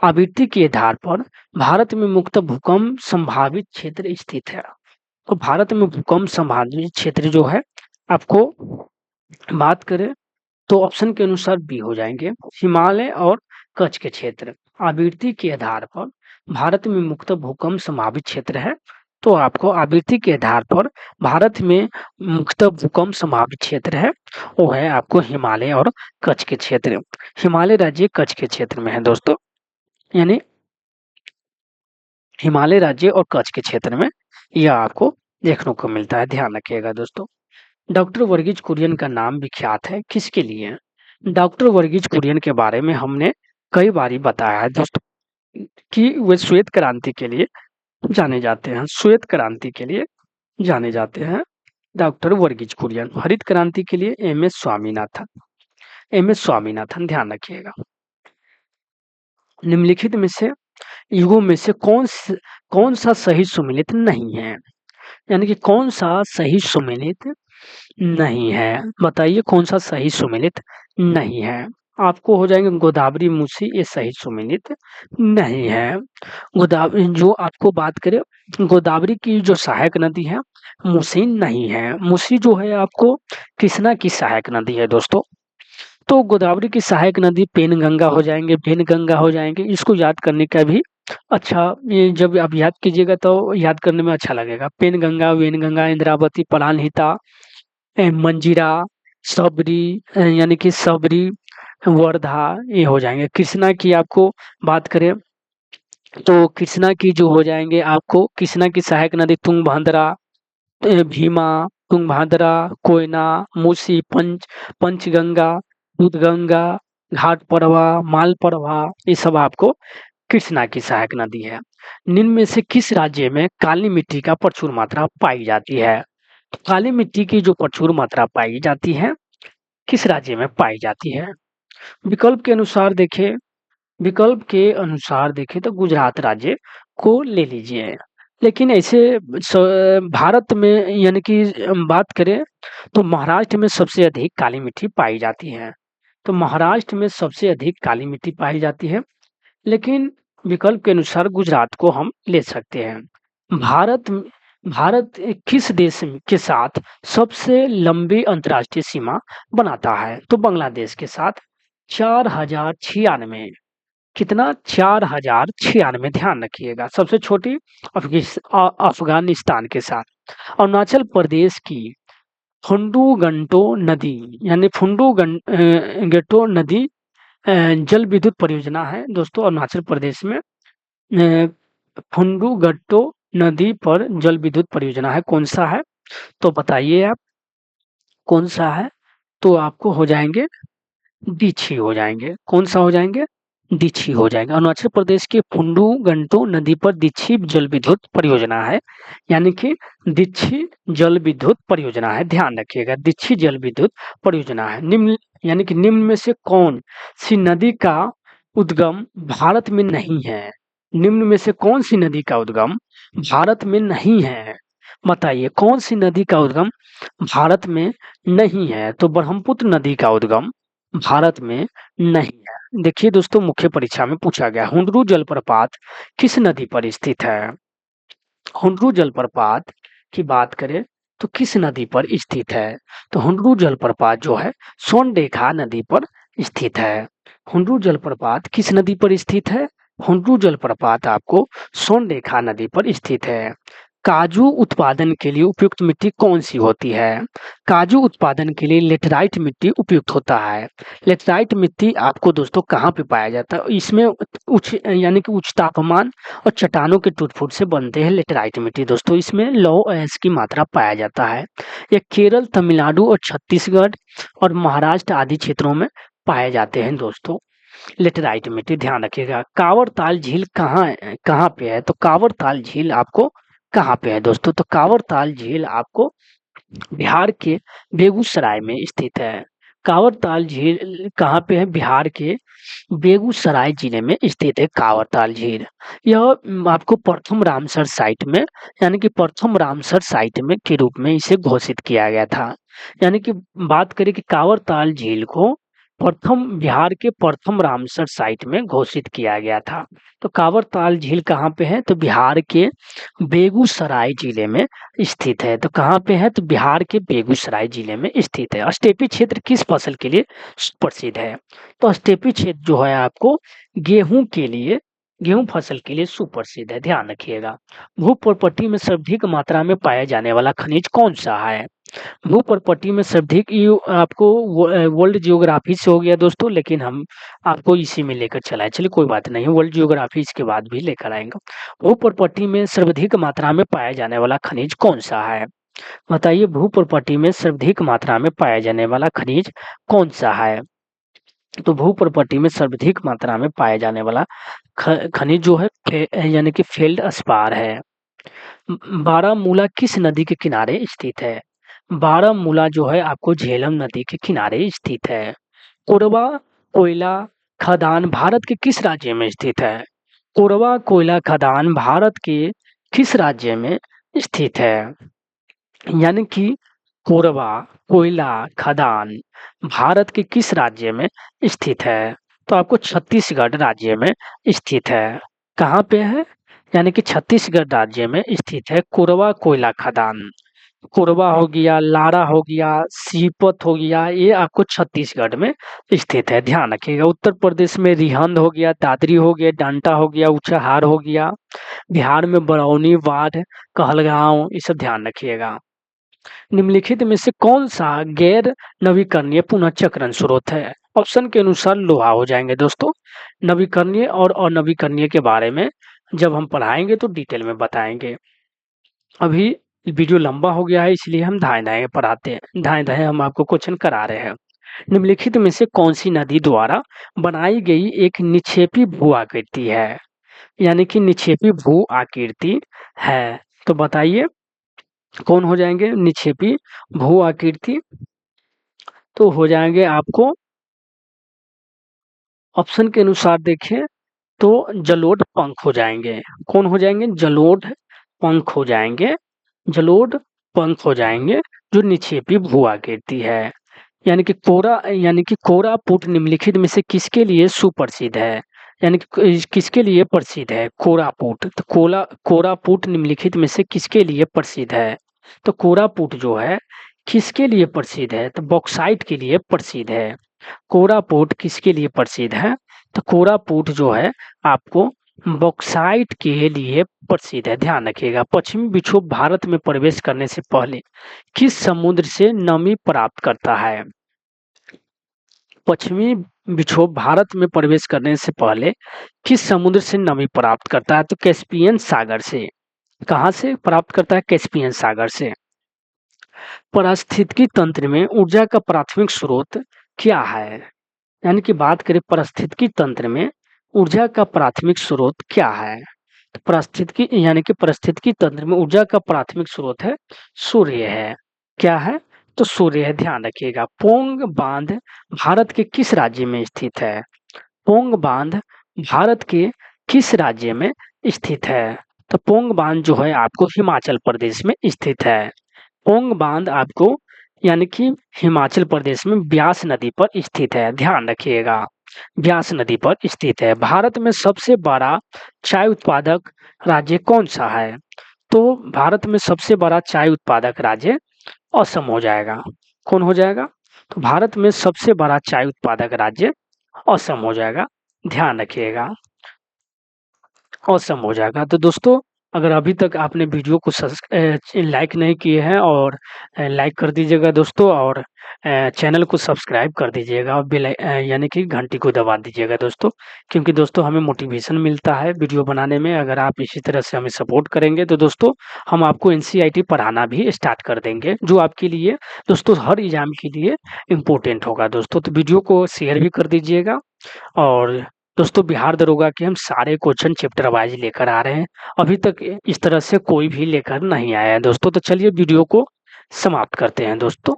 S1: आवृत्ति के आधार पर भारत में मुख्य भूकंप संभावित क्षेत्र स्थित है। तो भारत में भूकंप संभावित क्षेत्र जो है, आपको बात करें तो ऑप्शन के अनुसार बी हो जाएंगे, हिमालय और कच्छ के क्षेत्र। आवृत्ति के आधार पर भारत में मुख्य भूकंप संभावित क्षेत्र है, तो आपको आवृत्ति के आधार पर भारत में मुख्य भूकंप संभावित क्षेत्र है, वो है आपको हिमालय और कच्छ के क्षेत्र। हिमालय राज्य कच्छ के क्षेत्र में है दोस्तों, यानी हिमालय राज्य और कच्छ के क्षेत्र में यह आपको देखने को मिलता है, ध्यान रखिएगा दोस्तों। डॉक्टर वर्गीज कुरियन का नाम विख्यात है किसके लिए? डॉक्टर वर्गीज कुरियन के बारे में हमने कई बारी बताया है दोस्तों कि वे श्वेत क्रांति के लिए जाने जाते हैं, श्वेत क्रांति के लिए जाने जाते हैं डॉक्टर वर्गीज कुरियन। हरित क्रांति के लिए M S Swaminathan, M S Swaminathan, ध्यान रखिएगा। निम्नलिखित में से युगों में से कौन सा सही सुमेलित नहीं है? यानी कि कौन सा सही सुमेलित नहीं है? बताइए कौन सा सही सुमेलित नहीं है? आपको हो जाएंगे गोदावरी, मूसी, ये सही सुमेलित नहीं है। गोदावरी जो आपको बात करें, गोदावरी की जो सहायक नदी है मूसी नहीं है। मूसी जो है आपको कृष्णा की सहायक नदी है दोस्तों। तो गोदावरी की सहायक नदी पेनगंगा हो जाएंगे, भेनगंगा हो जाएंगे। इसको याद करने का भी अच्छा, ये जब आप याद कीजिएगा तो याद करने में अच्छा लगेगा। पेनगंगा, वेनगंगा, इंद्रावती, प्राणहिता, मंजीरा, सबरी, यानी कि सबरी, वर्धा, ये हो जाएंगे। कृष्णा की आपको बात करें तो कृष्णा की जो हो जाएंगे आपको, कृष्णा की सहायक नदी तुंगभद्रा, भीमा, तुंगभद्रा, कोयना, मूसी, पंचगंगा, दूधगंगा, घाटप्रभा, मालप्रभा, ये सब आपको कृष्णा की सहायक नदी है। निम्न में से किस राज्य में काली मिट्टी का प्रचुर मात्रा पाई जाती है? तो काली मिट्टी की जो प्रचुर मात्रा पाई जाती है, किस राज्य में पाई जाती है? विकल्प के अनुसार देखें, विकल्प के अनुसार देखें तो गुजरात राज्य को ले लीजिए। लेकिन ऐसे भारत में, यानी कि बात करें तो महाराष्ट्र में सबसे अधिक काली मिट्टी पाई जाती है। तो महाराष्ट्र में सबसे अधिक काली मिट्टी पाई जाती है, लेकिन विकल्प के अनुसार गुजरात को हम ले सकते हैं। भारत भारत किस देश के साथ सबसे लंबी अंतर्राष्ट्रीय सीमा बनाता है? तो बांग्लादेश के साथ 4096। कितना? 4096। ध्यान रखिएगा। सबसे छोटी अफगानिस्तान के साथ। अरुणाचल प्रदेश की फुंडू-गंटो नदी, यानी गंटो नदी जल विद्युत परियोजना है दोस्तों अरुणाचल प्रदेश में। फुंडू-गट्टो नदी पर जल विद्युत परियोजना है, कौन सा है? तो बताइए आप, कौन सा है? तो आपको हो जाएंगे दीक्षी हो जाएंगे। कौन सा हो जाएंगे? दीक्षी हो जाएगा। अरुणाचल प्रदेश के फुंडू गंटो नदी पर दीक्षी जल विद्युत परियोजना है, यानी कि दीक्षी जल विद्युत परियोजना है। ध्यान रखिएगा, दीक्षी जल विद्युत परियोजना है। निम्न, यानी कि निम्न में से कौन सी नदी का उद्गम भारत में नहीं है? निम्न में से कौन सी नदी का उद्गम भारत में नहीं है? बताइए, कौन सी नदी का उद्गम भारत में नहीं है? तो ब्रह्मपुत्र नदी का उद्गम भारत में नहीं है। देखिए दोस्तों, मुख्य परीक्षा में पूछा गया, हुंडरू जलप्रपात किस नदी पर स्थित है? हुंडरू जलप्रपात की बात करें तो किस नदी पर स्थित है? तो हुंडरू जलप्रपात जो है सोनडेखा नदी पर स्थित है। हुंडरू जलप्रपात किस नदी पर स्थित है? हुंडरू जलप्रपात आपको सोनडेखा नदी पर स्थित है। काजू उत्पादन के लिए उपयुक्त मिट्टी कौन सी होती है? काजू उत्पादन के लिए लेटराइट मिट्टी उपयुक्त होता है। लेटराइट मिट्टी आपको दोस्तों कहाँ पे पाया जाता है? इसमें उच्च, यानी कि उच्च तापमान और चट्टानों के टूट-फूट से बनते हैं लेटराइट मिट्टी दोस्तों। इसमें लौह अयस्क की मात्रा पाया जाता है। ये केरल, तमिलनाडु और छत्तीसगढ़ और महाराष्ट्र आदि क्षेत्रों में पाए जाते हैं दोस्तों लेटराइट मिट्टी। ध्यान रखिएगा। कांवर ताल झील कहाँ पे है? तो कांवर ताल झील आपको कहाँ पे है दोस्तों? तो कांवर ताल झील आपको बिहार के बेगूसराय में स्थित है। कांवर ताल झील कहाँ पे है? बिहार के बेगूसराय जिले में स्थित है कांवर ताल झील। यह आपको प्रथम रामसर साइट में, यानी कि प्रथम रामसर साइट में के रूप में इसे घोषित किया गया था। यानी कि बात करें कि कांवर ताल झील को प्रथम, बिहार के प्रथम रामसर साइट में घोषित किया गया था। तो कांवर ताल झील कहाँ पे है? तो बिहार के बेगूसराय जिले में स्थित है। तो कहाँ पे है? तो बिहार के बेगूसराय जिले में स्थित है। स्टेपी क्षेत्र किस फसल के लिए प्रसिद्ध है? तो स्टेपी क्षेत्र जो है आपको गेहूं के लिए, गेहूं फसल के लिए सुप्रसिद्ध है। ध्यान रखिएगा। भूप्रपट्टी में सर्वाधिक मात्रा में पाया जाने वाला खनिज कौन सा है? भूप्रपट्टी में सर्वाधिक, ये आपको वर्ल्ड जियोग्राफी से हो गया दोस्तों, लेकिन हम आपको इसी में लेकर चलाए। चलिए कोई बात नहीं, वर्ल्ड जियोग्राफी इसके बाद भी लेकर आएंगे। भूप्रपट्टी में सर्वाधिक मात्रा में पाया जाने वाला खनिज कौन सा है? बताइए, भूप्रपट्टी में सर्वाधिक मात्रा में पाया जाने वाला खनिज कौन सा है? तो भूप्रपट्टी में सर्वाधिक मात्रा में पाया जाने वाला खनिज जो है यानी कि फेल्डस्पार है। बारामूला किस नदी के किनारे स्थित है? बारामूला जो है आपको झेलम नदी के किनारे स्थित है। कोरबा कोयला खदान भारत के किस राज्य में स्थित है? कोरबा कोयला खदान भारत के किस राज्य में स्थित है? यानी कि कोरबा कोयला खदान भारत के किस राज्य में स्थित है? तो आपको छत्तीसगढ़ राज्य में स्थित है। कहाँ पे है? यानी कि छत्तीसगढ़ राज्य में स्थित है कोरबा कोयला खदान। कोरबा हो गया, लारा हो गया, सीपत हो गया, ये आपको छत्तीसगढ़ में स्थित है, ध्यान रखिएगा। उत्तर प्रदेश में रिहंद हो गया, दादरी हो गया, डांटा हो गया, ऊंचाहार हो गया। बिहार में बरौनी, वाड, कहलगांव, ये सब ध्यान रखिएगा। निम्नलिखित में से कौन सा गैर नवीकरणीय पुनर्चक्रण स्रोत है? ऑप्शन के अनुसार लोहा हो जाएंगे दोस्तों। नवीकरणीय और अनवीकरणीय के बारे में जब हम पढ़ाएंगे तो डिटेल में बताएंगे। अभी वीडियो लंबा हो गया है, इसलिए हम धाए धाए पढ़ाते हैं, धाए धाए हम आपको क्वेश्चन करा रहे हैं। निम्नलिखित में से कौन सी नदी द्वारा बनाई गई एक निक्षेपी भू आकृति है? यानी कि निक्षेपी भू आकृति है, तो बताइए कौन हो जाएंगे निक्षेपी भू आकृति? तो हो जाएंगे आपको ऑप्शन के अनुसार देखें तो जलोढ़ पंख हो जाएंगे। कौन हो जाएंगे? जलोढ़ पंख हो जाएंगे। जलोढ़ पंख हो जाएंगे जो निक्षेपी भू आकृति है। यानी कि कोरापुट निम्नलिखित में से किसके लिए सुप्रसिद्ध है? यानी कि किसके लिए प्रसिद्ध है कोरापुट? तो कोरापुट निम्नलिखित में से किसके लिए प्रसिद्ध है? तो कोरापुट जो है किसके लिए प्रसिद्ध है? तो बॉक्साइट के लिए प्रसिद्ध है। कोरापुट किसके लिए प्रसिद्ध है? तो कोरापुट जो है आपको बॉक्साइट के लिए प्रसिद्ध है, ध्यान रखिएगा। पश्चिमी विक्षोभ भारत में प्रवेश करने से पहले किस समुद्र से नमी प्राप्त करता है? पश्चिमी विक्षोभ भारत में प्रवेश करने से पहले किस समुद्र से नमी प्राप्त करता है? तो कैस्पियन सागर से। कहाँ से प्राप्त करता है? कैस्पियन सागर से। पारिस्थितिकी तंत्र में ऊर्जा का प्राथमिक स्रोत क्या है? यानी कि बात करें पारिस्थितिकी तंत्र में ऊर्जा का प्राथमिक स्रोत क्या है? तो पारिस्थितिकी तंत्र में ऊर्जा का प्राथमिक स्रोत है सूर्य है। क्या है? तो सूर्य है, ध्यान रखिएगा। पोंग बांध भारत के किस राज्य में स्थित है? पोंग बांध भारत के किस राज्य में स्थित है? तो पोंग बांध जो है आपको हिमाचल प्रदेश में स्थित है। पोंग बांध आपको यानी कि हिमाचल प्रदेश में ब्यास नदी पर स्थित है, ध्यान रखिएगा। ब्यास नदी पर स्थित है। भारत में सबसे बड़ा चाय उत्पादक राज्य कौन सा है? तो भारत में सबसे बड़ा चाय उत्पादक राज्य असम हो जाएगा। कौन हो जाएगा? तो भारत में सबसे बड़ा चाय उत्पादक राज्य असम हो जाएगा, ध्यान रखिएगा। ऑसम हो जाएगा। तो दोस्तों अगर अभी तक आपने वीडियो को लाइक नहीं किए हैं और लाइक कर दीजिएगा दोस्तों, और चैनल को सब्सक्राइब कर दीजिएगा और यानी कि घंटी को दबा दीजिएगा दोस्तों, क्योंकि दोस्तों हमें मोटिवेशन मिलता है वीडियो बनाने में। अगर आप इसी तरह से हमें सपोर्ट करेंगे तो दोस्तों हम आपको एनसीईआरटी पढ़ाना भी स्टार्ट कर देंगे, जो आपके लिए दोस्तों हर एग्जाम के लिए इम्पोर्टेंट होगा दोस्तों। तो वीडियो को शेयर भी कर दीजिएगा। और दोस्तों बिहार दरोगा के हम सारे क्वेश्चन चैप्टर वाइज लेकर आ रहे हैं, अभी तक इस तरह से कोई भी लेकर नहीं आया है दोस्तों। तो चलिए वीडियो को समाप्त करते हैं दोस्तों।